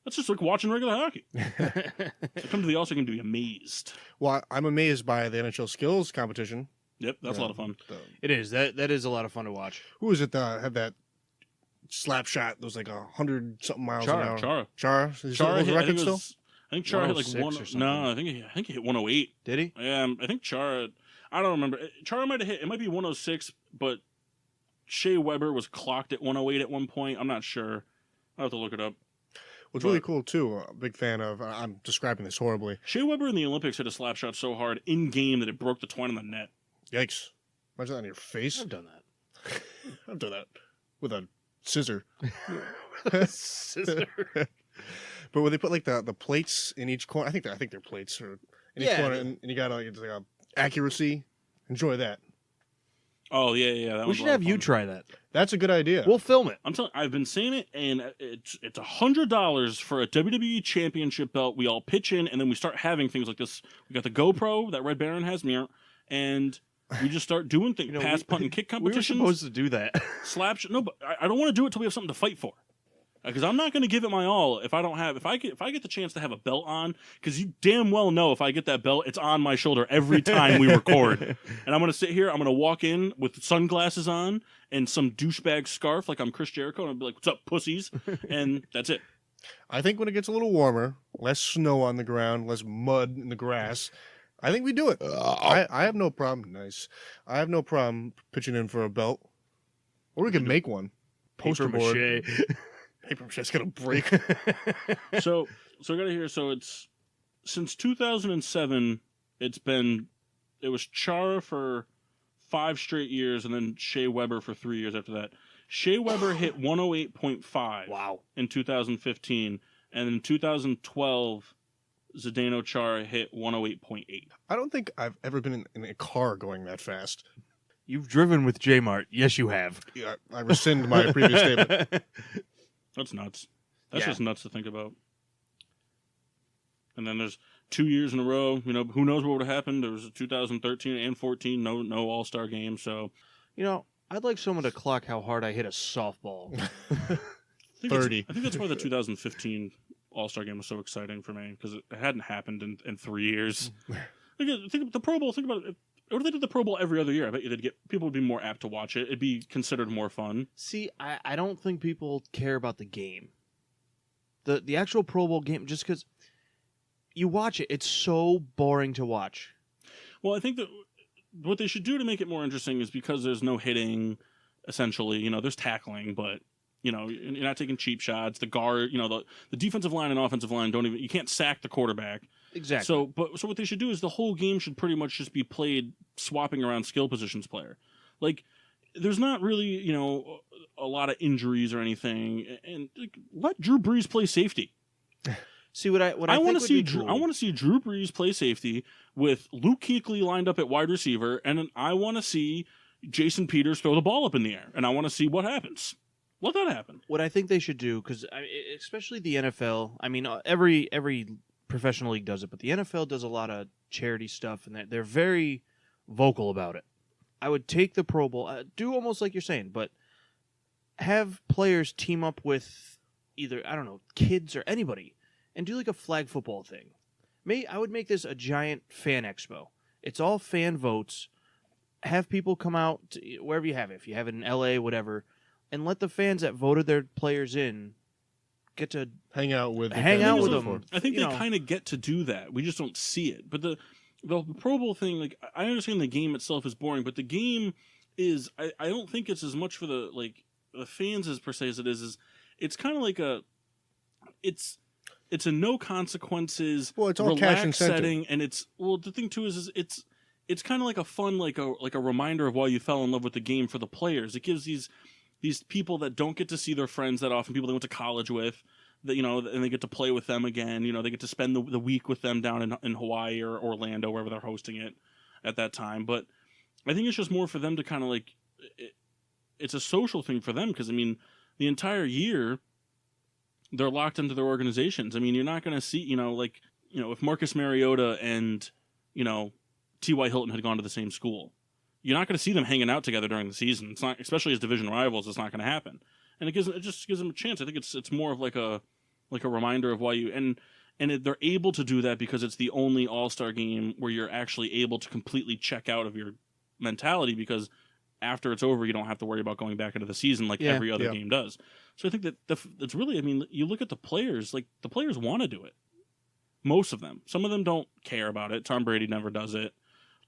[SPEAKER 1] That's just like watching regular hockey. So come to the All-Star game to be amazed.
[SPEAKER 3] Well, I'm amazed by the NHL skills competition.
[SPEAKER 1] Yep, that's a lot of fun.
[SPEAKER 2] It is. That is a lot of fun to watch.
[SPEAKER 3] Who was it that had that slap shot that was like 100-something miles an hour?
[SPEAKER 1] Chara.
[SPEAKER 3] Chara hit,
[SPEAKER 1] record still? I think Chara hit like
[SPEAKER 2] 106 or something.
[SPEAKER 1] No, I think he hit 108.
[SPEAKER 2] Did he?
[SPEAKER 1] Yeah, I think Chara. I don't remember. Chara might have hit. It might be 106, but Shea Weber was clocked at 108 at one point. I'm not sure. I'll have to look it up.
[SPEAKER 3] What's really cool too, a big fan of. I'm describing this horribly.
[SPEAKER 1] Shea Weber in the Olympics hit a slap shot so hard in game that it broke the twine on the net.
[SPEAKER 3] Yikes! Imagine that on your face.
[SPEAKER 2] I've done that.
[SPEAKER 3] I've done that with a scissor.
[SPEAKER 2] Scissor.
[SPEAKER 3] But when they put like the plates in each corner, I think they're plates or in each corner, and you got like accuracy. Enjoy that.
[SPEAKER 1] Oh yeah.
[SPEAKER 2] We should have you try that.
[SPEAKER 3] That's a good idea.
[SPEAKER 2] We'll film it.
[SPEAKER 1] I'm telling. I've been saying it, and it's $100 for a WWE Championship belt. We all pitch in, and then we start having things like this. We got the GoPro that Red Baron has, and we just start doing things. Pass, punt, and kick competitions.
[SPEAKER 2] We were supposed to do that.
[SPEAKER 1] No, but I don't want to do it till we have something to fight for. Because I'm not going to give it my all if I get the chance to have a belt on. Because you damn well know if I get that belt, it's on my shoulder every time we record. And I'm going to sit here. I'm going to walk in with sunglasses on and some douchebag scarf like I'm Chris Jericho, and I'll be like, "What's up, pussies?" And that's it.
[SPEAKER 3] I think when it gets a little warmer, less snow on the ground, less mud in the grass, I think we do it. I have no problem. Nice. I have no problem pitching in for a belt, or we can make one. Poster board. Paper mache's gonna break.
[SPEAKER 1] So I got to hear. So it's since 2007. It was Chara for 5 straight years, and then Shea Weber for 3 years after that. Shea Weber hit 108.5.
[SPEAKER 2] Wow.
[SPEAKER 1] In 2015, and in 2012, Zdeno Chara hit 108.8.
[SPEAKER 3] I don't think I've ever been in a car going that fast.
[SPEAKER 2] You've driven with Jmart. Yes, you have.
[SPEAKER 3] Yeah, I rescind my previous statement.
[SPEAKER 1] That's nuts. That's just nuts to think about. And then there's 2 years in a row. Who knows what would have happened? There was 2013 and 14, no All-Star game. So,
[SPEAKER 2] I'd like someone to clock how hard I hit a softball.
[SPEAKER 3] 30.
[SPEAKER 1] I think that's why the 2015 All-Star game was so exciting for me, because it hadn't happened in 3 years. Think the Pro Bowl. Think about it. If they did the Pro Bowl every other year, I bet you people would be more apt to watch it. It'd be considered more fun.
[SPEAKER 2] See, I don't think people care about the game. The actual Pro Bowl game, just because you watch it, it's so boring to watch.
[SPEAKER 1] Well, I think that what they should do to make it more interesting is, because there's no hitting, essentially, there's tackling, but you're not taking cheap shots. The guard, the defensive line and offensive line you can't sack the quarterback.
[SPEAKER 2] Exactly.
[SPEAKER 1] So what they should do is the whole game should pretty much just be played swapping around skill positions player. Like, there's not really, a lot of injuries or anything, and let Drew Brees play safety.
[SPEAKER 2] See what I
[SPEAKER 1] want to see.
[SPEAKER 2] Cool.
[SPEAKER 1] I want to see Drew Brees play safety with Luke Kuechly lined up at wide receiver, and then I want to see Jason Peters throw the ball up in the air, and I want to see what happens. Let that happen.
[SPEAKER 2] What I think they should do, because especially the NFL, every professional league does it, but the NFL does a lot of charity stuff, and they're very vocal about it. I would take the Pro Bowl, do almost like you're saying, but have players team up with either, kids or anybody, and do like a flag football thing. I would make this a giant fan expo. It's all fan votes. Have people come out wherever you have it. If you have it in LA, whatever, and let the fans that voted their players in get to
[SPEAKER 3] hang out with them.
[SPEAKER 1] I think they kind of get to do that. We just don't see it. But the Pro Bowl thing, like, I understand the game itself is boring, but the game is, I don't think it's as much for the fans as per se as it is it's kind of like it's a no consequences,
[SPEAKER 3] Well, it's all cash
[SPEAKER 1] relaxed
[SPEAKER 3] incentive.
[SPEAKER 1] setting, and the thing too is it's kind of like a fun like a reminder of why you fell in love with the game for the players. It gives these people that don't get to see their friends that often, people they went to college with, that and they get to play with them again. They get to spend the week with them down in Hawaii or Orlando, wherever they're hosting it at that time. But I think it's just more for them to kind of like it's a social thing for them, because I mean the entire year they're locked into their organizations. I mean, you're not going to see if Marcus Mariota and T.Y. Hilton had gone to the same school, you're not going to see them hanging out together during the season. It's not, especially as division rivals, it's not going to happen. And it just gives them a chance. I think it's more of like a reminder of why they're able to do that because it's the only All-Star game where you're actually able to completely check out of your mentality, because after it's over, you don't have to worry about going back into the season like every other game does. So I think that it's really, I mean, you look at the players, like the players want to do it. Most of them. Some of them don't care about it. Tom Brady never does it.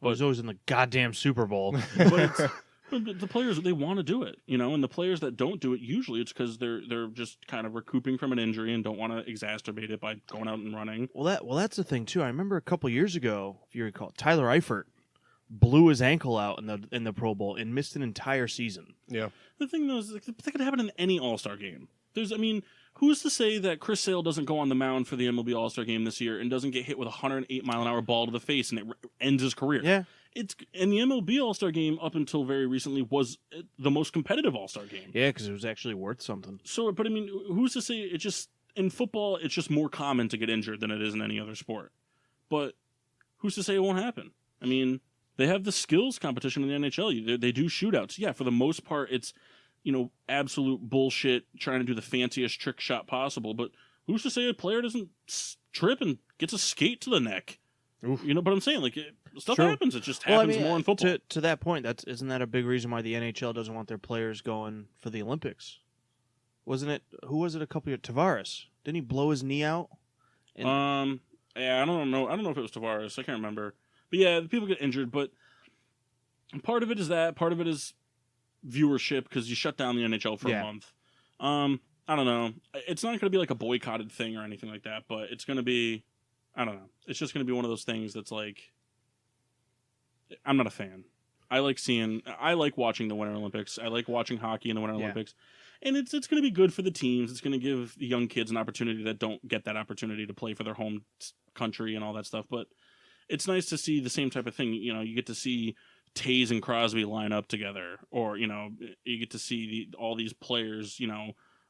[SPEAKER 2] Well, he's always in the goddamn Super Bowl.
[SPEAKER 1] But the players, they want to do it, and the players that don't do it, usually it's because they're just kind of recouping from an injury and don't want to exacerbate it by going out and running.
[SPEAKER 2] Well, that's the thing too. I remember a couple years ago, if you recall, Tyler Eifert blew his ankle out in the Pro Bowl and missed an entire season.
[SPEAKER 3] Yeah.
[SPEAKER 1] The thing though is that could happen in any All-Star game. Who's to say that Chris Sale doesn't go on the mound for the MLB All-Star game this year and doesn't get hit with a 108-mile-an-hour ball to the face and it ends his career?
[SPEAKER 2] Yeah.
[SPEAKER 1] And the MLB All-Star game up until very recently was the most competitive All-Star game.
[SPEAKER 2] Yeah, because it was actually worth something.
[SPEAKER 1] So, but I mean, who's to say in football, it's just more common to get injured than it is in any other sport. But who's to say it won't happen? I mean, they have the skills competition in the NHL. They do shootouts. Yeah, for the most part, it's absolute bullshit trying to do the fanciest trick shot possible. But who's to say a player doesn't trip and gets a skate to the neck?
[SPEAKER 3] Oof.
[SPEAKER 1] But I'm saying, stuff
[SPEAKER 2] True.
[SPEAKER 1] happens. It just happens more in football.
[SPEAKER 2] To that point, isn't that a big reason why the NHL doesn't want their players going for the Olympics? Wasn't it? Who was it? A couple years? Tavares. Didn't he blow his knee out?
[SPEAKER 1] Yeah, I don't know. I don't know if it was Tavares. I can't remember. But yeah, people get injured. But part of it is that. Part of it is viewership, because you shut down the NHL for a month. I don't know. It's not going to be like a boycotted thing or anything like that, but it's going to be, I don't know. It's just going to be one of those things that's like, I'm not a fan. I like watching the Winter Olympics. I like watching hockey in the Winter Olympics. And it's going to be good for the teams. It's going to give the young kids an opportunity that don't get that opportunity to play for their home country and all that stuff. But it's nice to see the same type of thing. You get to see Taze and Crosby line up together, or you get to see all these players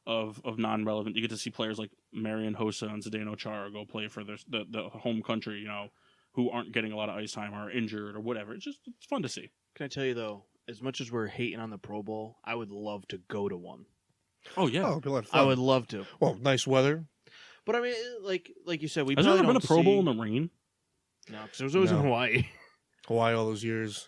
[SPEAKER 1] of non-relevant. You get to see players like Marian Hossa and Zdeno Chara go play for the home country, who aren't getting a lot of ice time or are injured or whatever. It's fun to see.
[SPEAKER 2] Can I tell you though, as much as we're hating on the Pro Bowl, I would love to go to one.
[SPEAKER 1] Oh yeah,
[SPEAKER 3] it'd be a lot of fun.
[SPEAKER 2] I would love to.
[SPEAKER 3] Well, nice weather.
[SPEAKER 2] But I mean, like you said, we
[SPEAKER 1] has there
[SPEAKER 2] probably
[SPEAKER 1] ever been a
[SPEAKER 2] don't
[SPEAKER 1] Pro Bowl in
[SPEAKER 2] see-
[SPEAKER 1] the rain?
[SPEAKER 2] No, because it was always in Hawaii.
[SPEAKER 3] Hawaii all those years.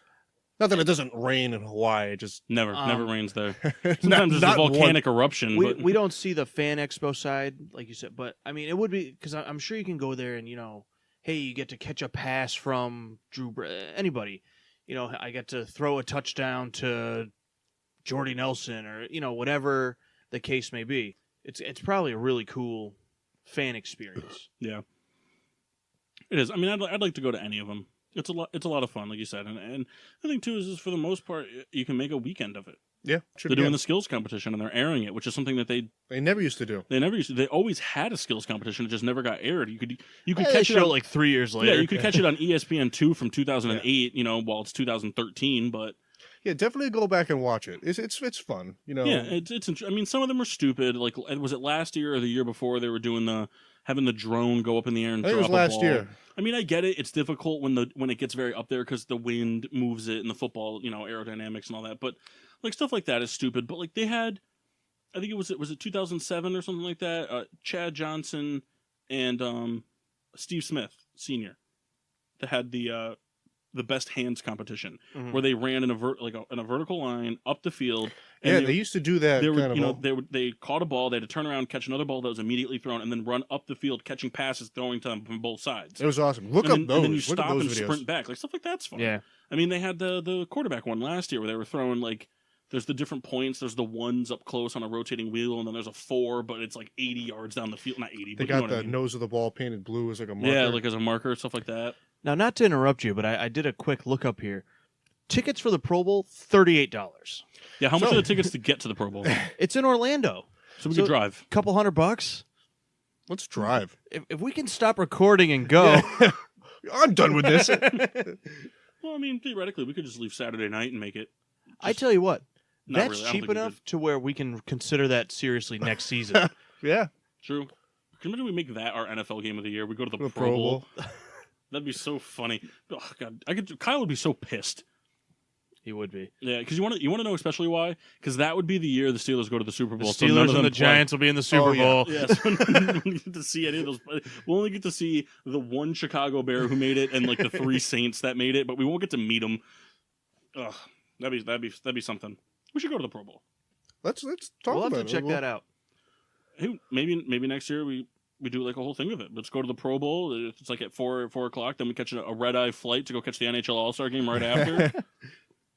[SPEAKER 3] Not that it doesn't rain in Hawaii, it just
[SPEAKER 1] Never rains there.
[SPEAKER 3] not,
[SPEAKER 1] Sometimes there's a
[SPEAKER 3] not
[SPEAKER 1] volcanic eruption.
[SPEAKER 2] We
[SPEAKER 1] but
[SPEAKER 2] we don't see the fan expo side, like you said, but I mean, it would be because I'm sure you can go there and hey, you get to catch a pass from anybody. I get to throw a touchdown to Jordy Nelson or whatever the case may be. It's probably a really cool fan experience.
[SPEAKER 1] Yeah, it is. I mean, I'd like to go to any of them. It's a lot of fun, like you said, and the thing too is for the most part you can make a weekend of it.
[SPEAKER 3] Yeah,
[SPEAKER 1] they're doing the skills competition and they're airing it, which is something that they
[SPEAKER 3] never used to do.
[SPEAKER 1] They always had a skills competition. It just never got aired. You could
[SPEAKER 2] catch it like 3 years later.
[SPEAKER 1] Yeah, you could catch it on ESPN2 from 2008. While it's 2013, but
[SPEAKER 3] yeah, definitely go back and watch it. It's fun.
[SPEAKER 1] Yeah, it's. I mean, some of them are stupid. Like, was it last year or the year before they were doing having the drone go up in the air and
[SPEAKER 3] I think
[SPEAKER 1] drop
[SPEAKER 3] it was last
[SPEAKER 1] a ball.
[SPEAKER 3] year.
[SPEAKER 1] I mean, I get it. It's difficult when it gets very up there because the wind moves it and the football, aerodynamics and all that. But like stuff like that is stupid. But like they had, I think was it 2007 or something like that. Chad Johnson and Steve Smith Sr. that had the best hands competition where they ran in a vertical line up the field. And
[SPEAKER 3] they used to do that.
[SPEAKER 1] They caught a ball. They had to turn around, catch another ball that was immediately thrown, and then run up the field, catching passes, throwing to them from both sides.
[SPEAKER 3] It was awesome. Look
[SPEAKER 1] and
[SPEAKER 3] up
[SPEAKER 1] then,
[SPEAKER 3] those.
[SPEAKER 1] And then you
[SPEAKER 3] Look
[SPEAKER 1] stop and
[SPEAKER 3] videos.
[SPEAKER 1] sprint back. Like stuff like that's fun.
[SPEAKER 2] Yeah.
[SPEAKER 1] I mean, they had the quarterback one last year where they were throwing like there's the different points. There's the ones up close on a rotating wheel, and then there's a 4, but it's like 80 yards down the field. Not 80,
[SPEAKER 3] They
[SPEAKER 1] but
[SPEAKER 3] got
[SPEAKER 1] you know what
[SPEAKER 3] the
[SPEAKER 1] I mean.
[SPEAKER 3] nose of the ball painted blue as like a marker.
[SPEAKER 1] Yeah, like as a marker, stuff like that.
[SPEAKER 2] Now, not to interrupt you, but I did a quick look up here. Tickets for the Pro Bowl, $38.
[SPEAKER 1] Yeah, how much are the tickets to get to the Pro Bowl?
[SPEAKER 2] It's in Orlando.
[SPEAKER 1] So we could drive.
[SPEAKER 2] Couple $100.
[SPEAKER 3] Let's drive.
[SPEAKER 2] If we can stop recording and go.
[SPEAKER 3] I'm done with this.
[SPEAKER 1] Well, I mean, theoretically, we could just leave Saturday night and make it.
[SPEAKER 2] I tell you what,
[SPEAKER 1] Not
[SPEAKER 2] that's
[SPEAKER 1] really. I don't
[SPEAKER 2] cheap
[SPEAKER 1] think we
[SPEAKER 2] enough to where we can consider that seriously next season.
[SPEAKER 3] Yeah.
[SPEAKER 1] True. Can you imagine we make that our NFL game of the year? We go to the
[SPEAKER 3] The
[SPEAKER 1] Pro Bowl. That'd be so funny. Oh, God, Kyle would be so pissed.
[SPEAKER 2] He would be.
[SPEAKER 1] Yeah, because you want to know especially why? Because that would be the year the Steelers go to the Super
[SPEAKER 2] The
[SPEAKER 1] Bowl. so none
[SPEAKER 2] Steelers
[SPEAKER 1] of them
[SPEAKER 2] and the
[SPEAKER 1] play.
[SPEAKER 2] Giants will be in the Super
[SPEAKER 3] Oh, yeah.
[SPEAKER 2] Bowl.
[SPEAKER 1] Yeah, so we don't get to see any of those. We'll only get to see the one Chicago Bear who made it and like the 3 Saints that made it, but we won't get to meet them. Ugh, that'd be something. We should go to the Pro Bowl.
[SPEAKER 3] Let's talk
[SPEAKER 2] We'll
[SPEAKER 3] about
[SPEAKER 2] have
[SPEAKER 3] it.
[SPEAKER 2] to check that out.
[SPEAKER 1] Hey, maybe next year we do like a whole thing of it. Let's go to the Pro Bowl. If it's like at 4 o'clock, then we catch a red-eye flight to go catch the NHL All-Star game right after.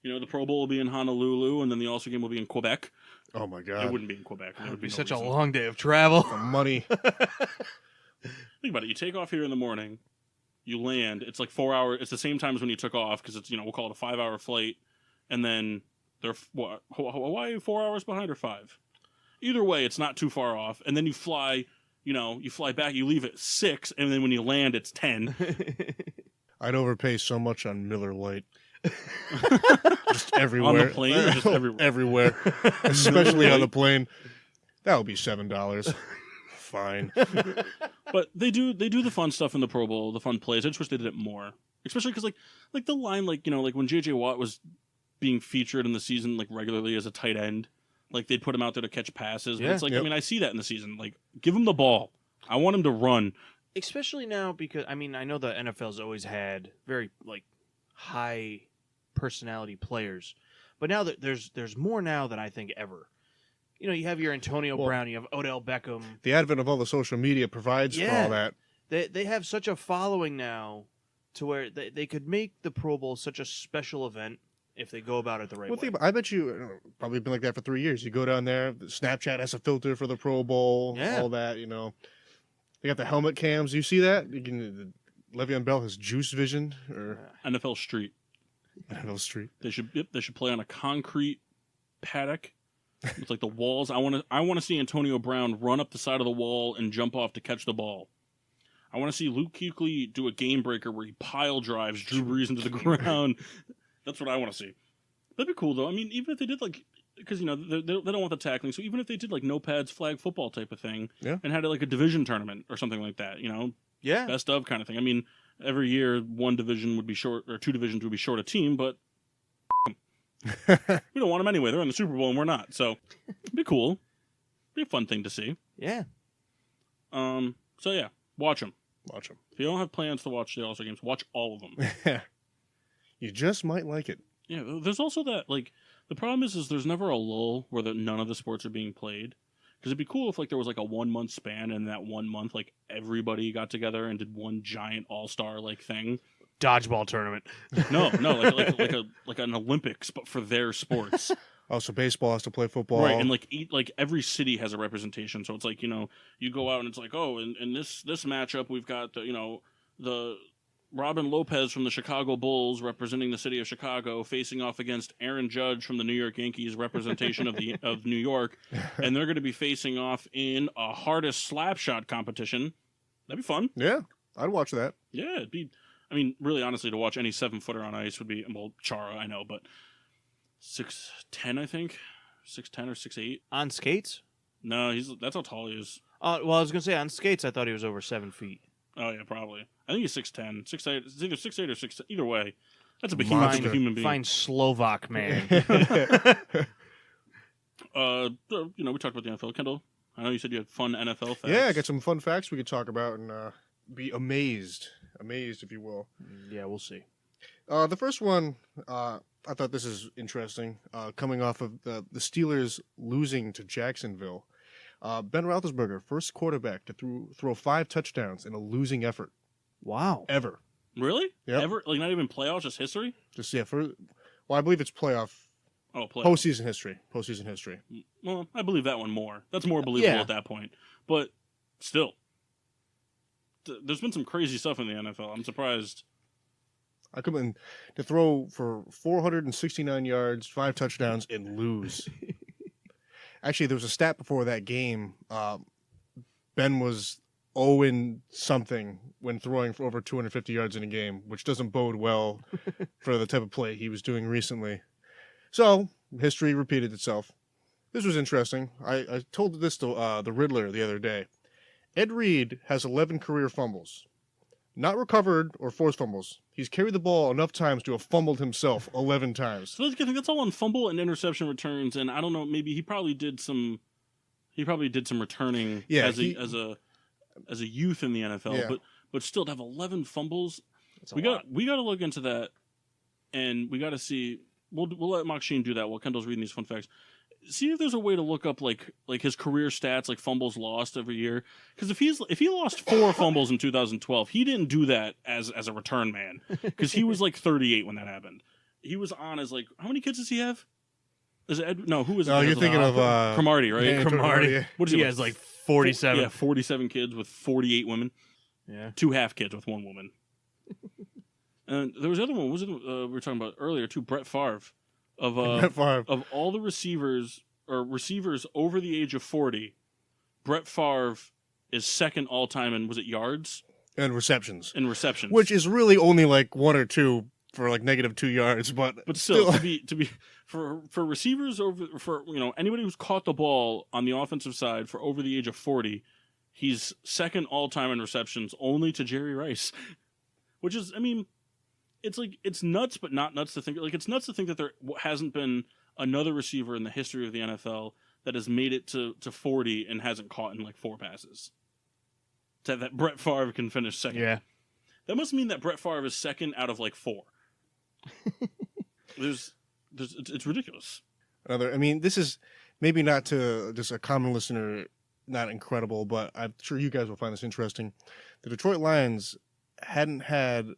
[SPEAKER 1] You know, the Pro Bowl will be in Honolulu, and then the All-Star game will be in Quebec.
[SPEAKER 3] Oh my
[SPEAKER 1] It
[SPEAKER 3] god.
[SPEAKER 1] wouldn't be in Quebec.
[SPEAKER 2] It
[SPEAKER 1] There
[SPEAKER 2] would be
[SPEAKER 1] no
[SPEAKER 2] such a
[SPEAKER 1] reason.
[SPEAKER 2] long day of travel.
[SPEAKER 3] The money.
[SPEAKER 1] Think about it. You take off here in the morning, you land. It's like 4 hours. It's the same time as when you took off because it's we'll call it a 5-hour flight, and then they're Hawaii 4 hours behind or 5. Either way, it's not too far off. And then you fly. You fly back. You leave at 6, and then when you land, it's 10.
[SPEAKER 3] I'd overpay so much on Miller Lite. Just everywhere.
[SPEAKER 1] On the plane or just everywhere?
[SPEAKER 3] Everywhere. Especially on the plane. That would be $7. Fine.
[SPEAKER 1] But they do the fun stuff in the Pro Bowl, the fun plays. I just wish they did it more, especially because like the line like when J.J. Watt was being featured in the season like regularly as a tight end, like they'd put him out there to catch passes. But
[SPEAKER 2] Yeah.
[SPEAKER 1] it's like
[SPEAKER 3] Yep.
[SPEAKER 1] I mean I see that in the season. Like give him the ball. I want him to run.
[SPEAKER 2] Especially now because, I mean, I know the NFL's always had very, like, high personality players. But now that there's more now than I think ever. You have your Antonio Brown, you have Odell Beckham.
[SPEAKER 3] The advent of all the social media provides for all that.
[SPEAKER 2] They have such a following now to where they could make the Pro Bowl such a special event if they go about it the right way.
[SPEAKER 3] I bet you probably been like that for 3 years. You go down there, Snapchat has a filter for the Pro Bowl,
[SPEAKER 2] Yeah.
[SPEAKER 3] all that, They got the helmet cams. You see that? Le'Veon Bell has juice vision or
[SPEAKER 1] NFL Street.
[SPEAKER 3] NFL Street.
[SPEAKER 1] They should play on a concrete paddock with like the walls. I want to see Antonio Brown run up the side of the wall and jump off to catch the ball. I want to see Luke Kuechly do a game breaker where he pile drives Drew Brees into the ground. That's what I want to see. That'd be cool though. I mean, even if they did like, because they don't want the tackling, so even if they did like no pads flag football type of thing,
[SPEAKER 3] Yeah.
[SPEAKER 1] and had like a division tournament or something like that,
[SPEAKER 2] Yeah.
[SPEAKER 1] best of kind of thing. I mean, every year one division would be short or 2 divisions would be short a team, but we don't want them anyway. They're in the Super Bowl and we're not, so it'd be cool. Be a fun thing to see.
[SPEAKER 2] Yeah.
[SPEAKER 1] So yeah, watch them.
[SPEAKER 3] Watch them.
[SPEAKER 1] If you don't have plans to watch the All-Star games, watch all of them.
[SPEAKER 3] You just might like it.
[SPEAKER 1] Yeah, there's also that, like, the problem is there's never a lull where none of the sports are being played. Because it'd be cool if, like, there was, like, a 1 month span, and that 1 month, like, everybody got together and did one giant all-star, like, thing.
[SPEAKER 2] Dodgeball tournament.
[SPEAKER 1] No, like an Olympics, but for their sports.
[SPEAKER 3] Oh, so baseball has to play football.
[SPEAKER 1] Right, and, like, every city has a representation. So it's like, you go out and it's like, oh, in this matchup, we've got, the Robin Lopez from the Chicago Bulls representing the city of Chicago facing off against Aaron Judge from the New York Yankees representation of New York, and they're going to be facing off in a hardest slap shot competition. That'd be fun.
[SPEAKER 3] Yeah, I'd watch that.
[SPEAKER 1] Yeah, it'd be. I mean, really, honestly, to watch any 7-footer on ice would be Chara, I know, but 6'10", I think, 6'10" or 6'8".
[SPEAKER 2] On skates?
[SPEAKER 1] No, that's how tall he is.
[SPEAKER 2] Well, I was going to say, on skates, I thought he was over 7 feet.
[SPEAKER 1] Oh yeah, probably. I think he's 6'10", 6'8". It's either 6'8" or 6'10". Either way, that's a
[SPEAKER 3] Monster.
[SPEAKER 1] behemoth of a human being.
[SPEAKER 2] Fine Slovak man.
[SPEAKER 1] We talked about the NFL. Kendall, I know you said you had fun NFL facts.
[SPEAKER 3] Yeah, I got some fun facts we could talk about and be amazed, if you will.
[SPEAKER 2] Yeah, we'll see.
[SPEAKER 3] The first one, I thought this is interesting. Coming off of the Steelers losing to Jacksonville, Ben Roethlisberger, first quarterback to throw 5 touchdowns in a losing effort
[SPEAKER 2] Wow.
[SPEAKER 3] ever.
[SPEAKER 1] Really?
[SPEAKER 3] Yep.
[SPEAKER 1] Ever? Like not even playoffs, just history?
[SPEAKER 3] I believe it's playoff.
[SPEAKER 1] Oh, playoff.
[SPEAKER 3] Postseason history. Postseason history.
[SPEAKER 1] Well, I believe that one more. That's more believable
[SPEAKER 2] Yeah.
[SPEAKER 1] at that point. But still, there's been some crazy stuff in the NFL. I'm surprised.
[SPEAKER 3] I come in to throw for 469 yards, 5 touchdowns, and lose. Actually, there was a stat before that game. Ben was 0-something when throwing for over 250 yards in a game, which doesn't bode well for the type of play he was doing recently. So, history repeated itself. This was interesting. I told this to the Riddler the other day. Ed Reed has 11 career fumbles. Not recovered or forced fumbles. He's carried the ball enough times to have fumbled himself 11 times.
[SPEAKER 1] So I think that's all on fumble and interception returns, and I don't know. Maybe he probably did some returning as a youth in the NFL,
[SPEAKER 3] Yeah.
[SPEAKER 1] but still to have 11 fumbles.
[SPEAKER 2] That's a
[SPEAKER 1] We
[SPEAKER 2] lot.
[SPEAKER 1] got to look into that, and we got to see. We'll let Maksheen do that while Kendall's reading these fun facts. See if there's a way to look up like his career stats, like fumbles lost every year. Because if he lost 4 fumbles in 2012, he didn't do that as a return man. Because he was like 38 when that happened. He was on as like, how many kids does he have? Is it Ed? No, who is it?
[SPEAKER 3] No, you're thinking of
[SPEAKER 1] Cromartie, right?
[SPEAKER 3] yeah,
[SPEAKER 2] Cromartie.
[SPEAKER 1] What is
[SPEAKER 2] He
[SPEAKER 1] it?
[SPEAKER 2] has like 47.
[SPEAKER 1] Yeah, 47 kids with 48 women.
[SPEAKER 2] Yeah.
[SPEAKER 1] 2 half kids with 1 woman. And there was the other one. What was it we were talking about earlier too? Brett Favre.
[SPEAKER 3] Brett Favre.
[SPEAKER 1] Of all the receivers over the age of 40, Brett Favre is second all time in, was it yards?
[SPEAKER 3] And receptions.
[SPEAKER 1] In receptions.
[SPEAKER 3] Which is really only like 1 or 2 for like -2 yards, but
[SPEAKER 1] still to be for receivers for anybody who's caught the ball on the offensive side for over the age of 40, he's second all time in receptions only to Jerry Rice. Which is, I mean, it's nuts, but not nuts to think. Like, it's nuts to think that there hasn't been another receiver in the history of the NFL that has made it to 40 and hasn't caught in like 4 passes. That Brett Favre can finish second.
[SPEAKER 2] Yeah.
[SPEAKER 1] That must mean that Brett Favre is second out of like 4. It's ridiculous.
[SPEAKER 3] I mean, this is maybe not to just a common listener, not incredible, but I'm sure you guys will find this interesting. The Detroit Lions hadn't had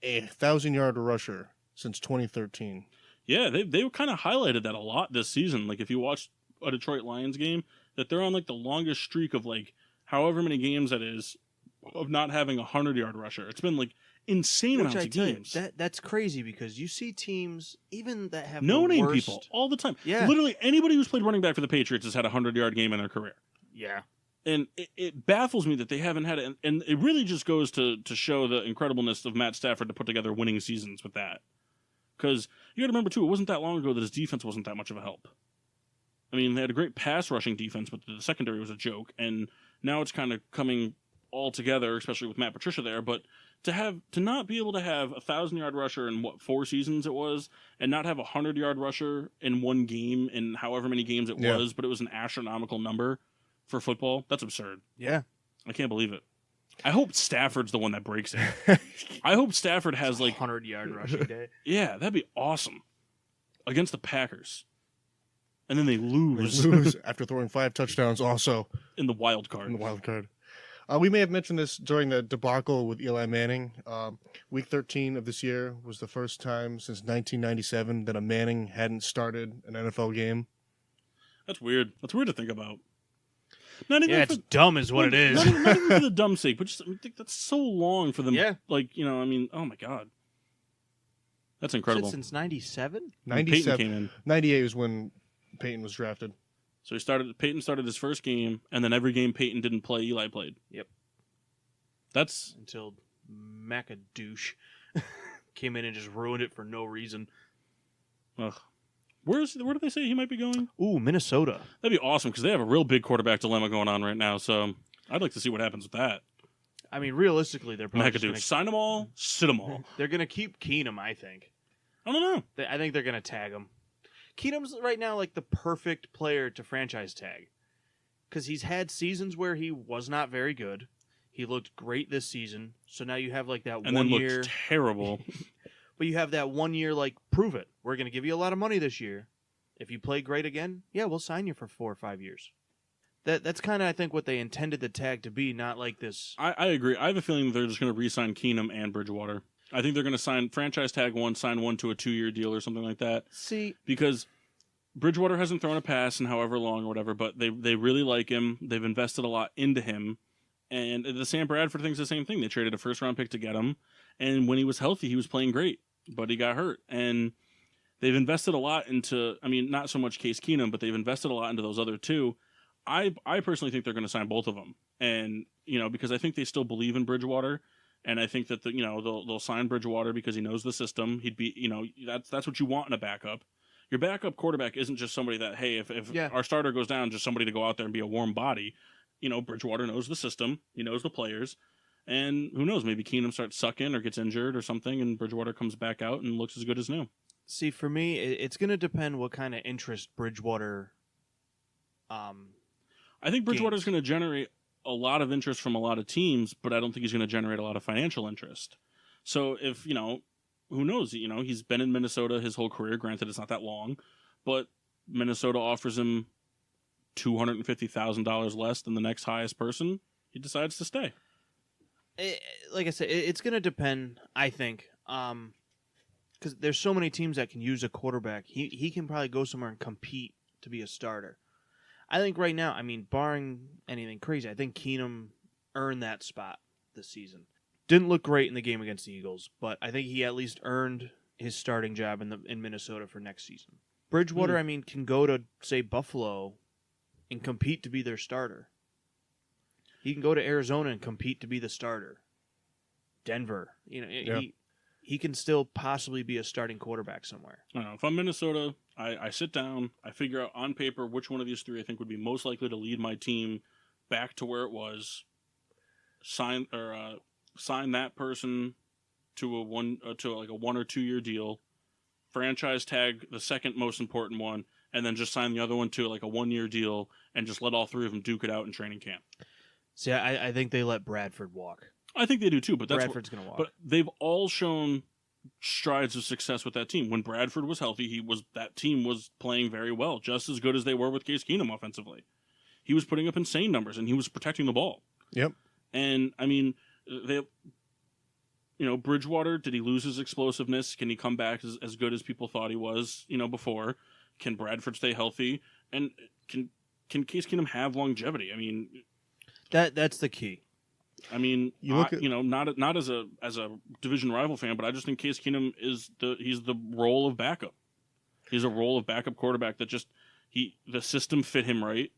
[SPEAKER 3] a 1,000-yard rusher since 2013.
[SPEAKER 1] Yeah, they kind of highlighted that a lot this season. Like, if you watch a Detroit Lions game, that they're on like the longest streak of like however many games that is of not having a 100-yard rusher. It's been like insane
[SPEAKER 2] Which
[SPEAKER 1] amounts
[SPEAKER 2] I
[SPEAKER 1] of
[SPEAKER 2] tell you,
[SPEAKER 1] games.
[SPEAKER 2] that's crazy because you see teams even that have
[SPEAKER 1] No
[SPEAKER 2] the
[SPEAKER 1] name
[SPEAKER 2] worst...
[SPEAKER 1] people all the time.
[SPEAKER 2] Yeah.
[SPEAKER 1] Literally anybody who's played running back for the Patriots has had a 100-yard game in their career.
[SPEAKER 2] Yeah.
[SPEAKER 1] And it baffles me that they haven't had it. And it really just goes to show the incredibleness of Matt Stafford to put together winning seasons with that. Because you got to remember, too, it wasn't that long ago that his defense wasn't that much of a help. I mean, they had a great pass rushing defense, but the secondary was a joke. And now it's kind of coming all together, especially with Matt Patricia there. But to not be able to have a 1,000-yard rusher in 4 seasons it was, and not have a 100-yard rusher in 1 game in however many games it was, but it was an astronomical number for football, that's absurd.
[SPEAKER 2] Yeah.
[SPEAKER 1] I can't believe it. I hope Stafford's the one that breaks it. I hope Stafford has like
[SPEAKER 2] 100-yard rushing day.
[SPEAKER 1] Yeah, that'd be awesome. Against the Packers. And then they
[SPEAKER 3] They
[SPEAKER 1] lose
[SPEAKER 3] lose after throwing 5 touchdowns also
[SPEAKER 1] in the wild card.
[SPEAKER 3] in the wild card. We may have mentioned this during the debacle with Eli Manning. Week 13 of this year was the first time since 1997 that a Manning hadn't started an NFL game.
[SPEAKER 1] That's weird. That's weird to think about. Not even
[SPEAKER 2] Yeah, it's dumb is what it is.
[SPEAKER 1] Not even for the dumb sake, but just I think that's so long for them.
[SPEAKER 2] Yeah.
[SPEAKER 1] Like, I mean, oh my God. That's incredible.
[SPEAKER 2] Since 97?
[SPEAKER 1] When Peyton came in.
[SPEAKER 3] 98 was when Peyton was drafted.
[SPEAKER 1] So Peyton started his first game, and then every game Peyton didn't play, Eli played.
[SPEAKER 2] Yep.
[SPEAKER 1] That's
[SPEAKER 2] Until Macadouche came in and just ruined it for no reason.
[SPEAKER 1] ugh. Where do they say he might be going?
[SPEAKER 2] Ooh, Minnesota.
[SPEAKER 1] That'd be awesome because they have a real big quarterback dilemma going on right now. So I'd like to see what happens with that.
[SPEAKER 2] I mean, realistically, they're probably just
[SPEAKER 1] McAdoo,
[SPEAKER 2] gonna,
[SPEAKER 1] sign them all, sit them all.
[SPEAKER 2] they're going to keep Keenum, I think.
[SPEAKER 1] I don't know.
[SPEAKER 2] I think they're going to tag him. Keenum's right now like the perfect player to franchise tag because he's had seasons where he was not very good. He looked great this season. So now you have like that
[SPEAKER 1] And
[SPEAKER 2] 1
[SPEAKER 1] then
[SPEAKER 2] year.
[SPEAKER 1] looked terrible.
[SPEAKER 2] But you have that 1 year, like, prove it. We're going to give you a lot of money this year. If you play great again, yeah, we'll sign you for 4 or 5 years. That's kind of, I think, what they intended the tag to be, not like this.
[SPEAKER 1] I agree. I have a feeling they're just going to re-sign Keenum and Bridgewater. I think they're going to franchise tag one, sign one to a 2-year deal or something like that.
[SPEAKER 2] See,
[SPEAKER 1] because Bridgewater hasn't thrown a pass in however long or whatever, but they really like him. They've invested a lot into him. And the Sam Bradford thing's the same thing. They traded a first-round pick to get him. And when he was healthy, he was playing great. But he got hurt. And they've invested a lot into, I mean, not so much Case Keenum, but they've invested a lot into those other two. I personally think they're going to sign both of them. And, because I think they still believe in Bridgewater. And I think that, they'll sign Bridgewater because he knows the system. He'd be, that's what you want in a backup. Your backup quarterback isn't just somebody that, hey, if our starter goes down, just somebody to go out there and be a warm body. Bridgewater knows the system. He knows the players. And who knows, maybe Keenum starts sucking or gets injured or something, and Bridgewater comes back out and looks as good as new.
[SPEAKER 2] See, for me, it's going to depend what kind of interest Bridgewater
[SPEAKER 1] I think Bridgewater's going to generate a lot of interest from a lot of teams, but I don't think he's going to generate a lot of financial interest. So if, who knows? He's been in Minnesota his whole career. Granted, it's not that long, but Minnesota offers him $250,000 less than the next highest person. He decides to stay.
[SPEAKER 2] Like I said, it's going to depend, I think, because there's so many teams that can use a quarterback. He can probably go somewhere and compete to be a starter. I think right now, I mean, barring anything crazy, I think Keenum earned that spot this season. Didn't look great in the game against the Eagles, but I think he at least earned his starting job in Minnesota for next season. Bridgewater, I mean, can go to, say, Buffalo and compete to be their starter. He can go to Arizona and compete to be the starter. Denver, he can still possibly be a starting quarterback somewhere.
[SPEAKER 1] I don't know. If I'm Minnesota, I sit down, I figure out on paper which one of these three I think would be most likely to lead my team back to where it was. Sign that person to a 1 or 2 year deal. Franchise tag the second most important one, and then just sign the other one to like a 1 year deal, and just let all three of them duke it out in training camp.
[SPEAKER 2] See, I think they let Bradford walk.
[SPEAKER 1] I think they do too, but
[SPEAKER 2] Bradford's going to walk.
[SPEAKER 1] But they've all shown strides of success with that team. When Bradford was healthy, that team was playing very well, just as good as they were with Case Keenum offensively. He was putting up insane numbers, and he was protecting the ball.
[SPEAKER 3] Yep.
[SPEAKER 1] And I mean, Bridgewater, did he lose his explosiveness? Can he come back as good as people thought he was, before? Can Bradford stay healthy? And can Case Keenum have longevity? I mean,
[SPEAKER 2] that's the key.
[SPEAKER 1] I mean, not as a division rival fan, but I just think Case Keenum he's the role of backup. He's a role of backup quarterback that the system fit him right,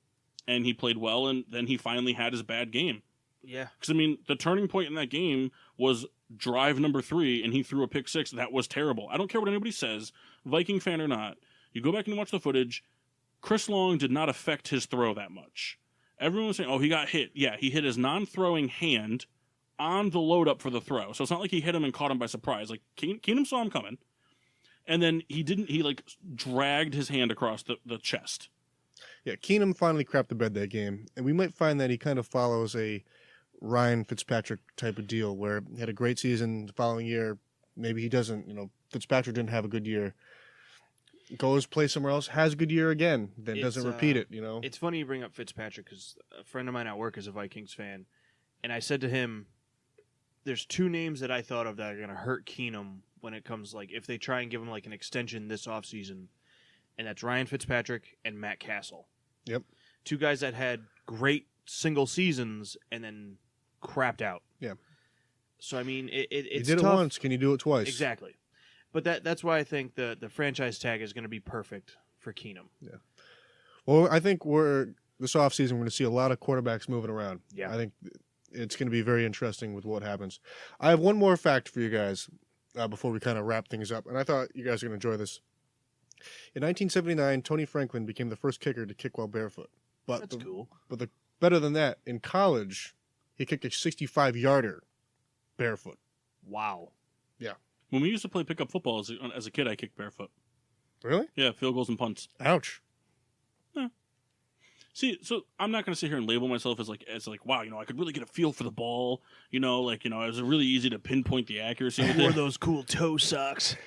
[SPEAKER 1] and he played well, and then he finally had his bad game.
[SPEAKER 2] Yeah.
[SPEAKER 1] Because, I mean, the turning point in that game was drive number 3, and he threw a pick 6. That was terrible. I don't care what anybody says, Viking fan or not. You go back and watch the footage, Chris Long did not affect his throw that much. Everyone was saying, oh, he got hit. Yeah, he hit his non-throwing hand on the load-up for the throw. So it's not like he hit him and caught him by surprise. Like, Keenum saw him coming, and then he dragged his hand across the chest.
[SPEAKER 3] Yeah, Keenum finally crapped the bed that game, and we might find that he kind of follows a Ryan Fitzpatrick type of deal where he had a great season the following year. Maybe he doesn't, Fitzpatrick didn't have a good year. Goes play somewhere else, has a good year again, then doesn't repeat it,
[SPEAKER 2] It's funny you bring up Fitzpatrick because a friend of mine at work is a Vikings fan, and I said to him, there's 2 names that I thought of that are going to hurt Keenum when it comes, if they try and give him, an extension this offseason, and that's Ryan Fitzpatrick and Matt Castle.
[SPEAKER 3] Yep. 2
[SPEAKER 2] guys that had great single seasons and then crapped out.
[SPEAKER 3] Yeah.
[SPEAKER 2] So, I mean, it's
[SPEAKER 3] you did
[SPEAKER 2] tough.
[SPEAKER 3] it once, can you do it twice?
[SPEAKER 2] Exactly. But that's why I think the franchise tag is going to be perfect for Keenum.
[SPEAKER 3] Yeah. Well, I think this offseason we're going to see a lot of quarterbacks moving around.
[SPEAKER 2] Yeah.
[SPEAKER 3] I think it's going to be very interesting with what happens. I have one more fact for you guys before we kind of wrap things up, and I thought you guys are going to enjoy this. In 1979, Tony Franklin became the first kicker to kick while barefoot. But
[SPEAKER 2] That's cool.
[SPEAKER 3] But better than that, in college, he kicked a 65-yarder barefoot.
[SPEAKER 2] Wow.
[SPEAKER 3] Yeah.
[SPEAKER 1] When we used to play pickup football as a kid, I kicked barefoot.
[SPEAKER 3] Really?
[SPEAKER 1] Yeah, field goals and punts.
[SPEAKER 3] Ouch.
[SPEAKER 1] Yeah. See, so I'm not going to sit here and label myself as wow, I could really get a feel for the ball. It was really easy to pinpoint the accuracy.
[SPEAKER 2] I wore those cool toe socks.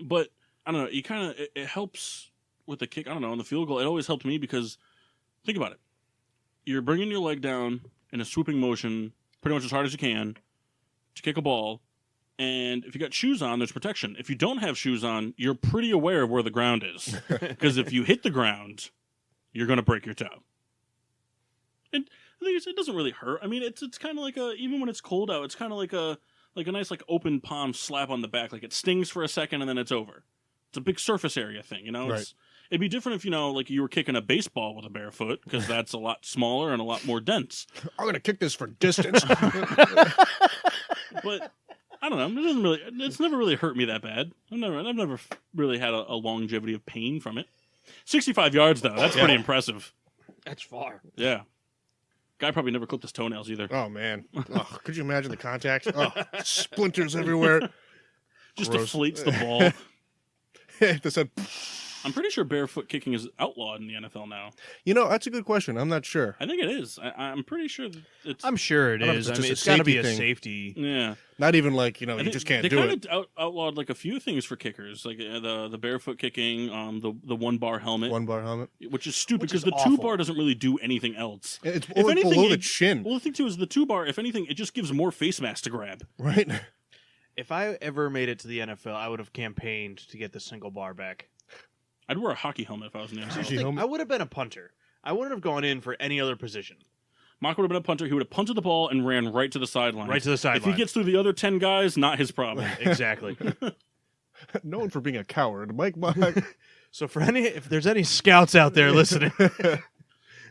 [SPEAKER 1] But I don't know. You kind of it helps with the kick. I don't know. On the field goal, it always helped me because think about it. You're bringing your leg down in a swooping motion, pretty much as hard as you can, to kick a ball, And if you got shoes on, there's protection. If you don't have shoes on, you're pretty aware of where the ground is. Because if you hit the ground, you're going to break your toe. And the thing is, it doesn't really hurt. I mean, it's kind of like even when it's cold out, it's kind of like a nice like open palm slap on the back. Like it stings for a second and then it's over. It's a big surface area thing, you know?
[SPEAKER 3] Right.
[SPEAKER 1] It'd be different if, like you were kicking a baseball with a bare foot, because that's a lot smaller and a lot more dense.
[SPEAKER 3] I'm going to kick this for distance.
[SPEAKER 1] But I don't know. It's never really hurt me that bad. I've never really had a longevity of pain from it. 65 yards though. That's pretty impressive.
[SPEAKER 2] That's far.
[SPEAKER 1] Yeah. Guy probably never clipped his toenails either.
[SPEAKER 3] Oh man. Oh, could you imagine the contact? Oh, splinters everywhere.
[SPEAKER 1] Just
[SPEAKER 3] Gross.
[SPEAKER 1] deflates the ball.
[SPEAKER 3] They said,
[SPEAKER 1] I'm pretty sure barefoot kicking is outlawed in the NFL now.
[SPEAKER 3] that's a good question. I'm not sure.
[SPEAKER 1] I think it is. I'm pretty sure that it's.
[SPEAKER 2] I'm sure it
[SPEAKER 3] I don't know
[SPEAKER 2] is.
[SPEAKER 3] if
[SPEAKER 2] I mean,
[SPEAKER 3] it's
[SPEAKER 2] it's
[SPEAKER 3] just a
[SPEAKER 2] got to be a
[SPEAKER 3] safety thing.
[SPEAKER 2] safety.
[SPEAKER 1] Yeah.
[SPEAKER 3] Not even like, you
[SPEAKER 1] I think
[SPEAKER 3] just can't
[SPEAKER 1] they
[SPEAKER 3] do
[SPEAKER 1] kind
[SPEAKER 3] it.
[SPEAKER 1] of outlawed like a few things for kickers, like the barefoot kicking, the 1-bar helmet,
[SPEAKER 3] 1-bar helmet.
[SPEAKER 1] which is stupid
[SPEAKER 2] Which
[SPEAKER 1] because
[SPEAKER 2] is
[SPEAKER 1] the
[SPEAKER 2] awful.
[SPEAKER 1] 2-bar doesn't really do anything else.
[SPEAKER 3] It's
[SPEAKER 1] If anything,
[SPEAKER 3] below the
[SPEAKER 1] it-
[SPEAKER 3] chin,
[SPEAKER 1] Well, the thing too is the 2-bar. If anything, it just gives more face mask to grab.
[SPEAKER 3] right?
[SPEAKER 2] If I ever made it to the NFL, I would have campaigned to get the single bar back.
[SPEAKER 1] I'd wear a hockey helmet if I was in the NFL.
[SPEAKER 3] Hockey
[SPEAKER 2] Think,
[SPEAKER 3] helmet?
[SPEAKER 2] I would have been a punter. I wouldn't have gone in for any other position.
[SPEAKER 1] Mock would have been a punter. He would have punted the ball and ran right to the sideline.
[SPEAKER 2] Right to the
[SPEAKER 1] If he
[SPEAKER 2] sideline.
[SPEAKER 1] gets through the other 10 guys, not his problem.
[SPEAKER 2] Exactly.
[SPEAKER 3] Known for being a coward. Mike Mock.
[SPEAKER 2] So if there's any scouts out there listening,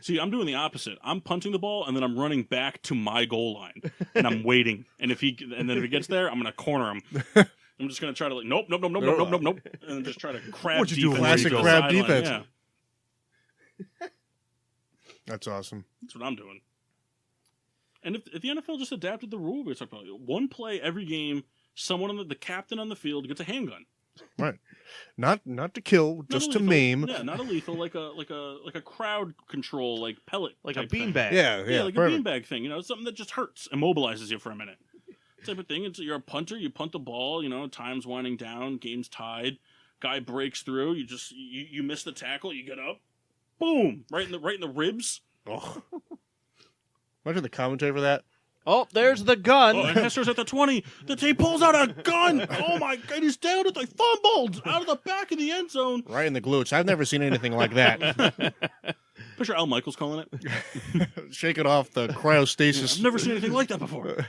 [SPEAKER 1] See, I'm doing the opposite. I'm punting the ball and then I'm running back to my goal line and I'm waiting. And if he gets there, I'm gonna corner him. I'm just gonna try to nope, and then just try to crab
[SPEAKER 2] What'd you do,
[SPEAKER 1] defense.
[SPEAKER 3] classic
[SPEAKER 1] to the
[SPEAKER 3] crab
[SPEAKER 1] sideline.
[SPEAKER 3] defense.
[SPEAKER 1] Yeah,
[SPEAKER 3] That's awesome.
[SPEAKER 1] that's what I'm doing. And if the NFL just adapted the rule, we talked about one play every game, someone the captain on the field gets a handgun.
[SPEAKER 3] Right. Not to kill,
[SPEAKER 1] Not
[SPEAKER 3] just
[SPEAKER 1] a
[SPEAKER 3] to
[SPEAKER 1] lethal-
[SPEAKER 3] maim.
[SPEAKER 1] Yeah, not a lethal, like a crowd control, like pellet,
[SPEAKER 2] like a
[SPEAKER 1] type thing.
[SPEAKER 2] beanbag.
[SPEAKER 3] Yeah,
[SPEAKER 1] like
[SPEAKER 3] perfect.
[SPEAKER 1] a beanbag thing, something that just hurts, immobilizes you for a minute. Type of thing. You're a punter, you punt the ball, time's winding down, game's tied, guy breaks through, you miss the tackle, you get up, boom, right in the ribs.
[SPEAKER 3] Oh. Imagine the commentary for that.
[SPEAKER 2] Oh, there's the gun.
[SPEAKER 1] Oh, and Hester's at the 20. He pulls out a gun. Oh my God, he's down at the fumbled out of the back of the end zone.
[SPEAKER 3] Right in the glutes. I've never seen anything like that.
[SPEAKER 1] Picture Al Michaels calling it.
[SPEAKER 3] Shake it off the cryostasis.
[SPEAKER 1] I've never seen anything like that before.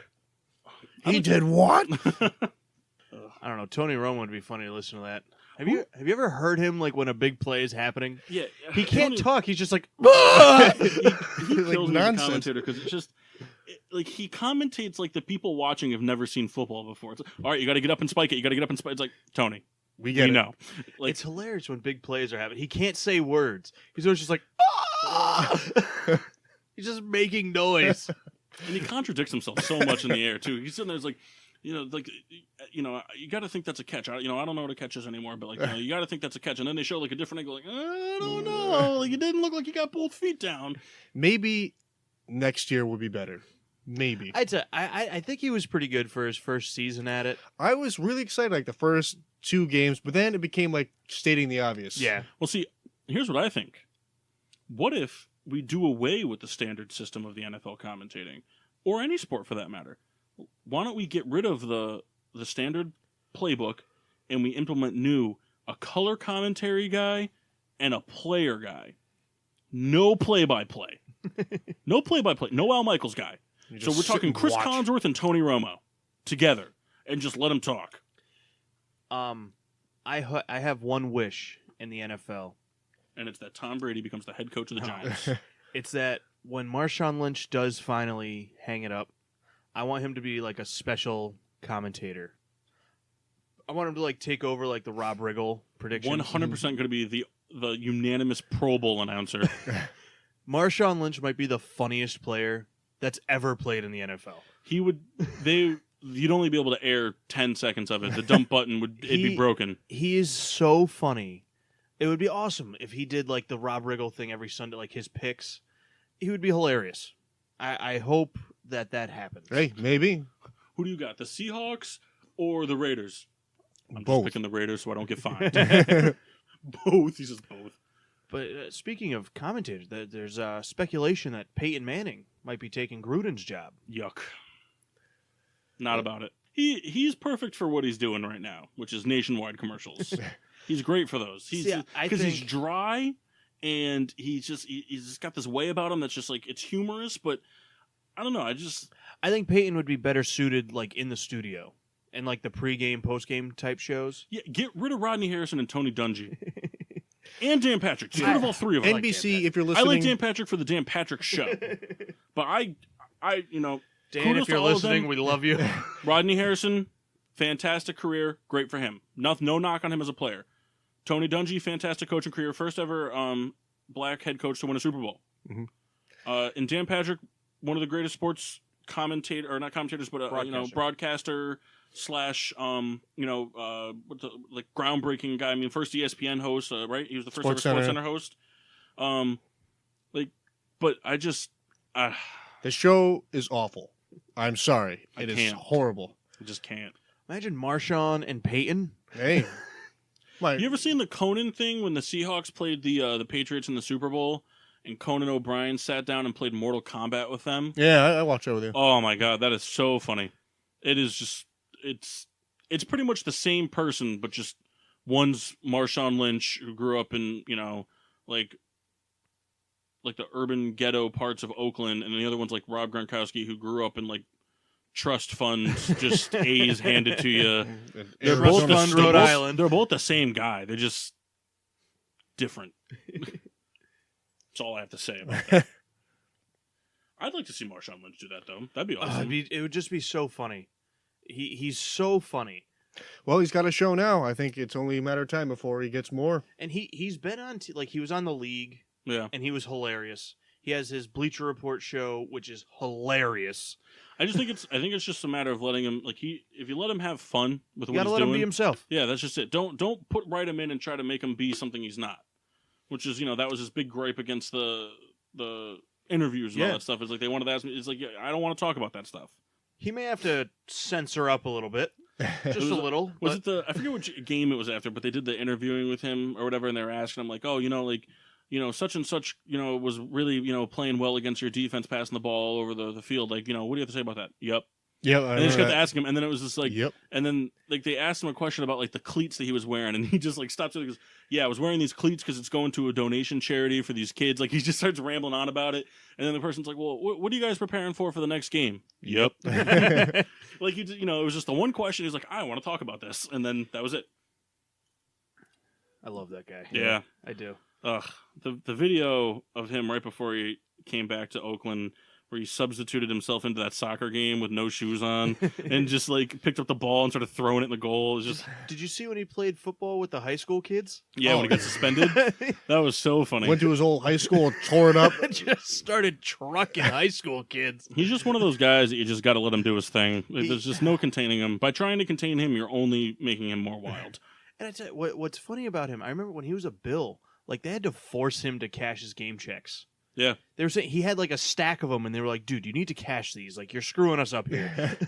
[SPEAKER 3] He did what?
[SPEAKER 2] I don't know. Tony Romo would be funny to listen to that. Have you ever heard him like when a big play is happening?
[SPEAKER 1] Yeah,
[SPEAKER 2] He can't
[SPEAKER 1] Tony-
[SPEAKER 2] talk. He's just like,
[SPEAKER 1] He
[SPEAKER 3] Like
[SPEAKER 1] kills me as a
[SPEAKER 3] nonsense.
[SPEAKER 1] commentator because it's just like he commentates like the people watching have never seen football before. It's like, all right, you got to get up and spike it. You got to get up and spike. It's like Tony,
[SPEAKER 3] We get it.
[SPEAKER 1] know. Like
[SPEAKER 2] it's hilarious when big plays are happening. He can't say words. He's always just like, he's just making noise.
[SPEAKER 1] and he contradicts himself so much in the air too. He's sitting there, it's like, you got to think that's a catch. I don't know what a catch is anymore, but like, you got to think that's a catch. And then they show like a different angle, like, I don't know, like it didn't look like you got both feet down.
[SPEAKER 3] Maybe next year would be better. Maybe.
[SPEAKER 2] I think he was pretty good for his first season at it.
[SPEAKER 3] I was really excited like the first 2 games, but then it became like stating the obvious.
[SPEAKER 2] Yeah.
[SPEAKER 1] Well, see, here's what I think. What if we do away with the standard system of the NFL commentating, or any sport for that matter? Why don't we get rid of the standard playbook and we implement a color commentary guy and a player guy? No play-by-play. No play-by-play. No Al Michaels guy.
[SPEAKER 3] You
[SPEAKER 1] So
[SPEAKER 3] just
[SPEAKER 1] we're
[SPEAKER 3] sit
[SPEAKER 1] talking
[SPEAKER 3] and
[SPEAKER 1] Chris
[SPEAKER 3] watch.
[SPEAKER 1] Collinsworth and Tony Romo together and just let them talk.
[SPEAKER 2] I have one wish in the NFL.
[SPEAKER 1] And it's that Tom Brady becomes the head coach of the Giants.
[SPEAKER 2] It's that when Marshawn Lynch does finally hang it up, I want him to be like a special commentator. I want him to like take over like the Rob Riggle predictions.
[SPEAKER 1] 100% going to be the unanimous Pro Bowl announcer.
[SPEAKER 2] Marshawn Lynch might be the funniest player that's ever played in the NFL.
[SPEAKER 1] You'd only be able to air 10 seconds of it. The dump button it'd be broken.
[SPEAKER 2] He is so funny. It would be awesome if he did like the Rob Riggle thing every Sunday, like his picks. He would be hilarious. I hope that happens.
[SPEAKER 3] Hey, maybe.
[SPEAKER 1] Who do you got? The Seahawks or the Raiders? I'm
[SPEAKER 3] Both.
[SPEAKER 1] just picking the Raiders so I don't get fined. Both. He says both.
[SPEAKER 2] But speaking of commentators, there's speculation that Peyton Manning might be taking Gruden's job.
[SPEAKER 1] Yuck. Not about it. He's perfect for what he's doing right now, which is nationwide commercials. He's great for those. Because he's dry, and he's just got this way about him that's just like, it's humorous, but I don't know.
[SPEAKER 2] I think Peyton would be better suited like in the studio and like the pregame, postgame type shows.
[SPEAKER 1] Yeah, get rid of Rodney Harrison and Tony Dungy. And Dan Patrick. Get rid of all three of them.
[SPEAKER 3] NBC, if you're listening.
[SPEAKER 1] I like Dan Patrick for the Dan Patrick show. But I
[SPEAKER 2] Dan, if you're listening, we love you.
[SPEAKER 1] Rodney Harrison, fantastic career, great for him. No knock on him as a player. Tony Dungy, fantastic coaching career, first ever black head coach to win a Super Bowl.
[SPEAKER 3] Mm-hmm.
[SPEAKER 1] And Dan Patrick, one of the greatest sports broadcaster slash groundbreaking guy. I mean, first ESPN host, right? He was the first ever SportsCenter host. But I just
[SPEAKER 3] the show is awful. I'm sorry, it is horrible.
[SPEAKER 1] I just can't.
[SPEAKER 2] Imagine Marshawn and Peyton.
[SPEAKER 3] Hey,
[SPEAKER 1] you ever seen the Conan thing when the Seahawks played the Patriots in the Super Bowl? And Conan O'Brien sat down and played Mortal Kombat with them.
[SPEAKER 3] Yeah, I watched that with you.
[SPEAKER 1] Oh my god, that is so funny. It is just it's pretty much the same person, but just one's Marshawn Lynch, who grew up in like the urban ghetto parts of Oakland, and the other one's like Rob Gronkowski, who grew up in like trust funds, just A's handed to you.
[SPEAKER 2] They're both on Rhode Island.
[SPEAKER 1] They're both the same guy. They're just different. That's all I have to say about that. I'd like to see Marshawn Lynch do that, though. That'd be awesome.
[SPEAKER 2] It would just be so funny. He's so funny.
[SPEAKER 3] Well, he's got a show now. I think it's only a matter of time before he gets more.
[SPEAKER 2] And he's been on he was on The League.
[SPEAKER 1] Yeah.
[SPEAKER 2] And he was hilarious. He has his Bleacher Report show, which is hilarious.
[SPEAKER 1] I think it's just a matter of letting him if you let him have fun with what he's doing. You gotta
[SPEAKER 2] let him be himself.
[SPEAKER 1] Yeah, that's just it. Don't write him in and try to make him be something he's not. Which is, that was his big gripe against the interviews and all that stuff. It's like they wanted to ask me. It's like, I don't want to talk about that stuff.
[SPEAKER 2] He may have to censor up a little bit, just a little.
[SPEAKER 1] Was it I forget which game it was after, but they did the interviewing with him or whatever, and they were asking him like, such and such, was really, playing well against your defense, passing the ball over the field. Like, what do you have to say about that? Yep.
[SPEAKER 3] Yep.
[SPEAKER 1] And they just got to ask him, and then it was just like,
[SPEAKER 3] yep.
[SPEAKER 1] And then they asked him a question about the cleats that he was wearing, and he just stops it and goes, "Yeah, I was wearing these cleats because it's going to a donation charity for these kids." Like he just starts rambling on about it, and then the person's like, "Well, what are you guys preparing for the next game?" Yep. It was just the one question. He's like, "I want to talk about this," and then that was it.
[SPEAKER 2] I love that guy.
[SPEAKER 1] Yeah,
[SPEAKER 2] I do.
[SPEAKER 1] Ugh, the video of him right before he came back to Oakland, where he substituted himself into that soccer game with no shoes on and just picked up the ball and started throwing it in the goal. It was just.
[SPEAKER 2] Did you see when he played football with the high school kids?
[SPEAKER 1] Yeah, when he got suspended. That was so funny.
[SPEAKER 3] Went to his old high school, tore it up.
[SPEAKER 2] Just started trucking high school kids.
[SPEAKER 1] He's just one of those guys that you just got to let him do his thing. There's just no containing him. By trying to contain him, you're only making him more wild.
[SPEAKER 2] And I tell you, what's funny about him, I remember when he was a Bill, they had to force him to cash his game checks.
[SPEAKER 1] Yeah.
[SPEAKER 2] They were saying he had a stack of them, and they were like, "Dude, you need to cash these. You're screwing us up here."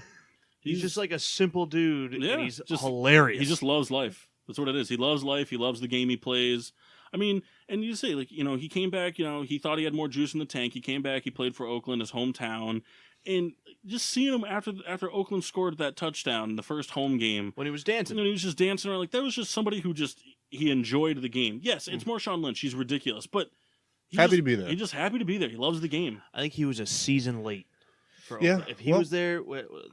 [SPEAKER 2] He's just a simple dude, and he's just hilarious.
[SPEAKER 1] He just loves life. That's what it is. He loves life. He loves the game he plays. I mean, and you say, he came back, he thought he had more juice in the tank. He came back, he played for Oakland, his hometown. And just seeing him after Oakland scored that touchdown in the first home game.
[SPEAKER 2] When he was dancing.
[SPEAKER 1] And he was just dancing around. That was just somebody who he enjoyed the game. Yes, it's Marshawn Lynch. He's ridiculous, but
[SPEAKER 3] happy to be there.
[SPEAKER 1] He's just happy to be there. He loves the game.
[SPEAKER 2] I think he was a season late. If he was there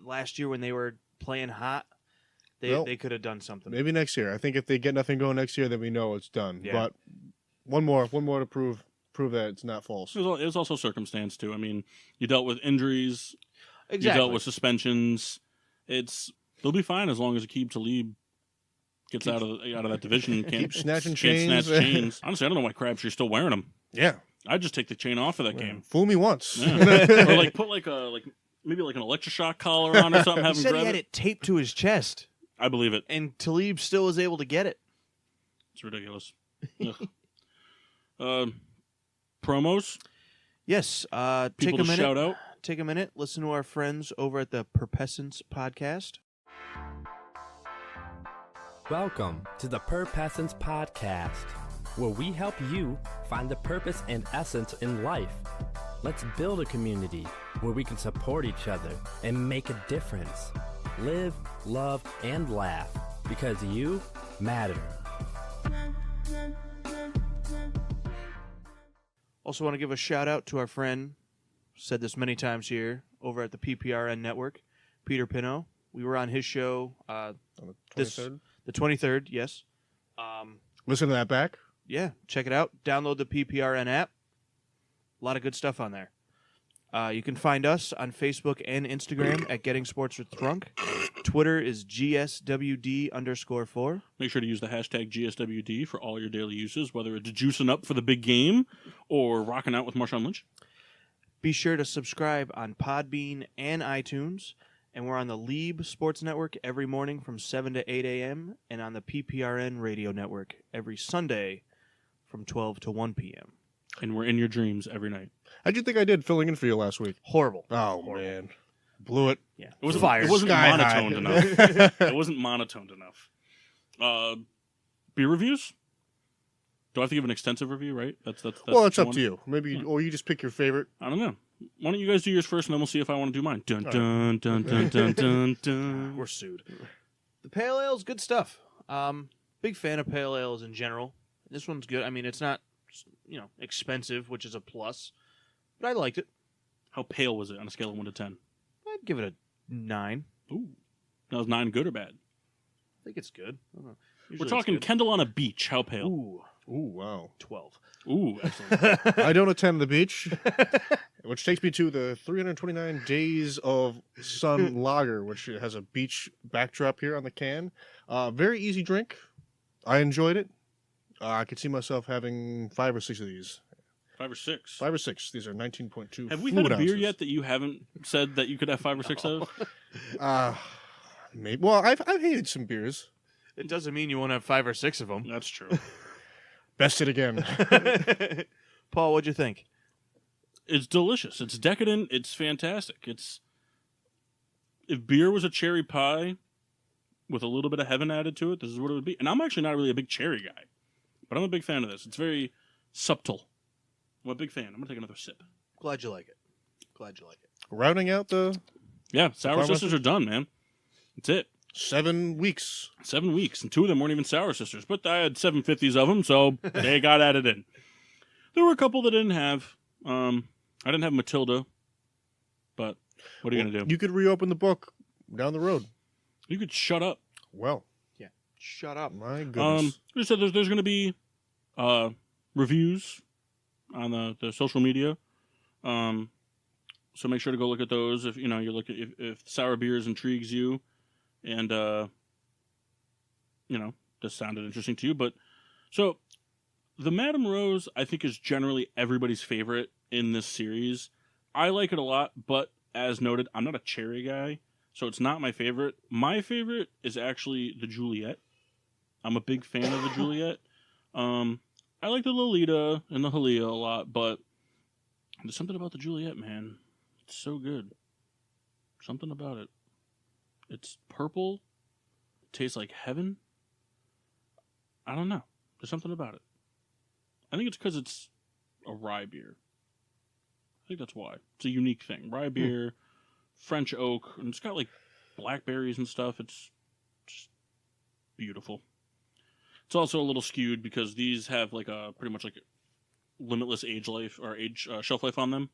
[SPEAKER 2] last year when they were playing hot, they could have done something.
[SPEAKER 3] Maybe next year. I think if they get nothing going next year, then we know it's done.
[SPEAKER 2] Yeah.
[SPEAKER 3] But one more to prove that it's not false.
[SPEAKER 1] It was also circumstance too. I mean, you dealt with injuries.
[SPEAKER 2] Exactly.
[SPEAKER 1] You dealt with suspensions. They'll be fine as long as Aqib Talib gets out of that division.
[SPEAKER 3] Keep snatching
[SPEAKER 1] can't
[SPEAKER 3] chains.
[SPEAKER 1] Snatch chains. Honestly, I don't know why Crabtree's still wearing them.
[SPEAKER 3] Yeah.
[SPEAKER 1] I'd just take the chain off of that game.
[SPEAKER 3] Fool me once.
[SPEAKER 1] Yeah. Or put maybe an electroshock collar on or something. Have
[SPEAKER 2] he
[SPEAKER 1] him
[SPEAKER 2] said
[SPEAKER 1] grab
[SPEAKER 2] he had it taped to his chest.
[SPEAKER 1] I believe it.
[SPEAKER 2] And Talib still was able to get it.
[SPEAKER 1] It's ridiculous. Promos?
[SPEAKER 2] Yes.
[SPEAKER 1] People
[SPEAKER 2] take a minute.
[SPEAKER 1] Shout out.
[SPEAKER 2] Take a minute. Listen to our friends over at the Perpessence Podcast.
[SPEAKER 4] Welcome to the Perpessence Podcast, where we help you find the purpose and essence in life. Let's build a community where we can support each other and make a difference. live, love, and laugh because you matter.
[SPEAKER 2] Also want to give a shout out to our friend, said this many times here, over at the PPRN network, Peter Pino. We were on his show
[SPEAKER 3] On the 23rd.
[SPEAKER 2] the 23rd, yes.
[SPEAKER 3] Listen to that back.
[SPEAKER 2] Yeah, check it out. Download the PPRN app. A lot of good stuff on there. You can find us on Facebook and Instagram at Getting Sports with Thrunk. Twitter is GSWD_4.
[SPEAKER 1] Make sure to use the hashtag GSWD for all your daily uses, whether it's juicing up for the big game or rocking out with Marshawn Lynch.
[SPEAKER 2] Be sure to subscribe on Podbean and iTunes. And we're on the Lieb Sports Network every morning from 7 to 8 a.m. and on the PPRN Radio Network every Sunday from 12 to 1 p.m.
[SPEAKER 1] And we're in your dreams every night.
[SPEAKER 3] How'd you think I did filling in for you last week?
[SPEAKER 2] Horrible.
[SPEAKER 3] Oh, man. Blew it.
[SPEAKER 2] Yeah.
[SPEAKER 1] It wasn't,
[SPEAKER 2] Fire.
[SPEAKER 1] it wasn't
[SPEAKER 3] Sky
[SPEAKER 1] monotoned
[SPEAKER 3] high.
[SPEAKER 1] enough. It wasn't monotoned enough. Beer reviews? Do I have to give an extensive review, right? That's
[SPEAKER 3] Well, it's
[SPEAKER 1] what
[SPEAKER 3] up
[SPEAKER 1] you
[SPEAKER 3] to you. Maybe, or you just pick your favorite.
[SPEAKER 1] I don't know. Why don't you guys do yours first, and then we'll see if I want to do mine. Dun,
[SPEAKER 3] All
[SPEAKER 1] dun, dun, dun, dun, dun, dun.
[SPEAKER 2] We're sued. The Pale Ale's good stuff. Big fan of Pale Ales in general. This one's good. I mean, it's not, expensive, which is a plus, but I liked it.
[SPEAKER 1] How pale was it on a scale of 1 to 10?
[SPEAKER 2] I'd give it a 9.
[SPEAKER 1] Ooh. That was 9 good or bad?
[SPEAKER 2] I think it's good. I don't know.
[SPEAKER 1] We're
[SPEAKER 2] Usually
[SPEAKER 1] talking
[SPEAKER 2] it's good.
[SPEAKER 1] Kendall on a beach. How pale?
[SPEAKER 2] Ooh,
[SPEAKER 3] Ooh, wow.
[SPEAKER 2] 12.
[SPEAKER 1] Ooh, excellent.
[SPEAKER 3] I don't attend the beach, which takes me to the 329 Days of Sun Lager, which has a beach backdrop here on the can. Very easy drink. I enjoyed it. I could see myself having 5 or 6 of these.
[SPEAKER 1] 5 or 6.
[SPEAKER 3] 5 or 6. These are 19.2
[SPEAKER 1] Have we
[SPEAKER 3] fluid
[SPEAKER 1] had a beer
[SPEAKER 3] ounces.
[SPEAKER 1] yet that you haven't said that you could have 5 or 6 of?
[SPEAKER 3] Maybe. Well, I've hated some beers.
[SPEAKER 2] It doesn't mean you won't have 5 or 6 of them.
[SPEAKER 1] That's true.
[SPEAKER 3] Bested again.
[SPEAKER 2] Paul, what'd you think?
[SPEAKER 1] It's delicious. It's decadent. It's fantastic. If beer was a cherry pie with a little bit of heaven added to it, this is what it would be. And I'm actually not really a big cherry guy, but I'm a big fan of this. It's very subtle. I'm a big fan. I'm going to take another sip.
[SPEAKER 2] Glad you like it.
[SPEAKER 3] Rounding out the
[SPEAKER 1] Yeah, Sour
[SPEAKER 3] Farmer-
[SPEAKER 1] Sisters are done, man. That's it.
[SPEAKER 3] 7 weeks.
[SPEAKER 1] 7 weeks, and 2 of them weren't even Sour Sisters, but I had 750s of them, so they got added in. There were a couple that didn't have. I didn't have Matilda, but what are you going to do?
[SPEAKER 3] You could reopen the book down the road.
[SPEAKER 1] You could shut up.
[SPEAKER 3] Well,
[SPEAKER 2] Shut up.
[SPEAKER 3] my goodness.
[SPEAKER 1] Like I said, there's going to be reviews on the social media. So make sure to go look at those if you're looking if sour beers intrigues you, and this sounded interesting to you. But so the Madame Rose, I think, is generally everybody's favorite in this series. I like it a lot, but as noted, I'm not a cherry guy, so it's not my favorite. My favorite is actually the Juliet. I'm a big fan of the Juliet. I like the Lolita and the Halia a lot, but there's something about the Juliet, man. It's so good. Something about it. It's purple. It tastes like heaven. I don't know. There's something about it. I think it's because it's a rye beer. I think that's why. It's a unique thing. Rye beer, French oak, and it's got like blackberries and stuff. It's just beautiful. It's also a little skewed because these have like a pretty much like limitless shelf life on them.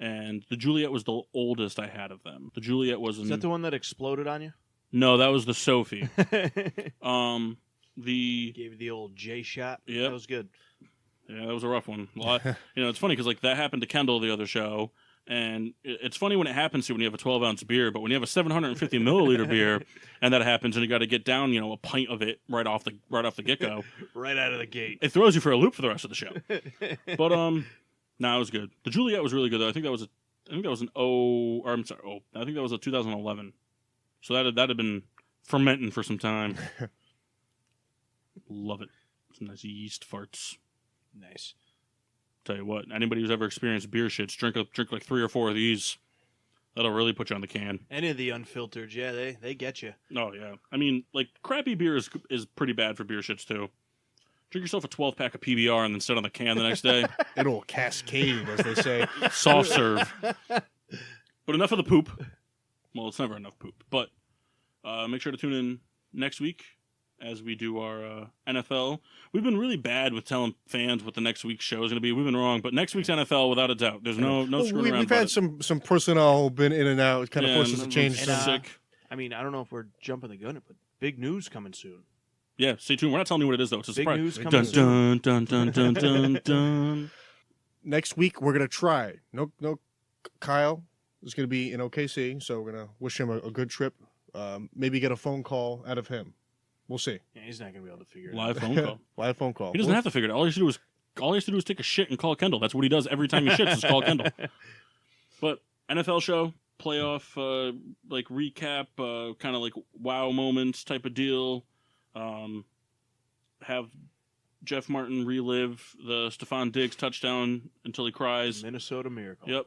[SPEAKER 1] And the Juliet was the oldest I had of them. The Juliet was
[SPEAKER 2] Is that the one that exploded on you?
[SPEAKER 1] No, that was the Sophie.
[SPEAKER 2] Gave
[SPEAKER 1] The
[SPEAKER 2] you the old J shot.
[SPEAKER 1] Yep.
[SPEAKER 2] That was good.
[SPEAKER 1] Yeah, that was a rough one. A lot, it's funny because like that happened to Kendall the other show, and it's funny when it happens to when you have a 12-ounce beer, but when you have a 750 milliliter beer, and that happens, and you got to get down, a pint of it right off the get go,
[SPEAKER 2] Right out of the gate.
[SPEAKER 1] it throws you for a loop for the rest of the show. But it was good. The Juliet was really good though. I think that was a 2011. So that had been fermenting for some time. Love it. Some nice yeast farts.
[SPEAKER 2] Nice.
[SPEAKER 1] Tell you what, anybody who's ever experienced beer shits, drink like 3 or 4 of these. That'll really put you on the can.
[SPEAKER 2] Any of the unfiltered, yeah, they get you.
[SPEAKER 1] Oh yeah, I mean, like crappy beer is pretty bad for beer shits too. Drink yourself a 12-pack of PBR and then sit on the can the next day.
[SPEAKER 3] It'll cascade, as they say.
[SPEAKER 1] Soft serve. But enough of the poop. Well, it's never enough poop. But Make sure to tune in next week as we do our NFL. We've been really bad with telling fans what the next week's show is going to be. We've been wrong, but next week's NFL, without a doubt. There's no screwing around.
[SPEAKER 3] We've had some personnel been in and out. It kind of forced us to change.
[SPEAKER 1] Sick.
[SPEAKER 2] I mean, I don't know if we're jumping the gun, but big news coming soon.
[SPEAKER 1] Yeah, stay tuned. We're not telling you what it is, though. It's a
[SPEAKER 2] big
[SPEAKER 1] surprise.
[SPEAKER 2] News coming
[SPEAKER 1] Dun,
[SPEAKER 2] soon.
[SPEAKER 1] dun, dun, dun, dun, dun, dun.
[SPEAKER 3] Next week, we're going to try. No, Kyle is going to be in OKC, so we're going to wish him a good trip. Maybe get a phone call out of him. We'll see.
[SPEAKER 2] Yeah, he's not going to be able to figure it
[SPEAKER 1] Live
[SPEAKER 2] out.
[SPEAKER 1] phone call.
[SPEAKER 3] Live phone call.
[SPEAKER 1] He doesn't have to figure it out. All he has to do is take a shit and call Kendall. That's what he does every time he shits is call Kendall. But NFL show, playoff, recap, kind of like wow moments type of deal. Have Jeff Martin relive the Stephon Diggs touchdown until he cries.
[SPEAKER 2] Minnesota Miracle.
[SPEAKER 1] Yep.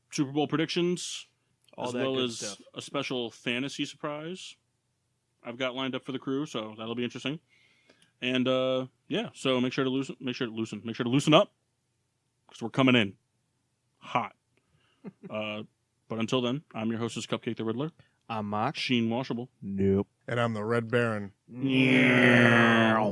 [SPEAKER 1] Super Bowl predictions,
[SPEAKER 2] All
[SPEAKER 1] as
[SPEAKER 2] that
[SPEAKER 1] well
[SPEAKER 2] good
[SPEAKER 1] as
[SPEAKER 2] stuff.
[SPEAKER 1] a special fantasy surprise I've got lined up for the crew, so that'll be interesting. And so make sure to loosen up, because we're coming in hot. But until then, I'm your hostess, Cupcake the Riddler.
[SPEAKER 2] I'm Mock.
[SPEAKER 1] Sheen Washable.
[SPEAKER 2] Nope.
[SPEAKER 3] And I'm the Red Baron.
[SPEAKER 1] Yeah.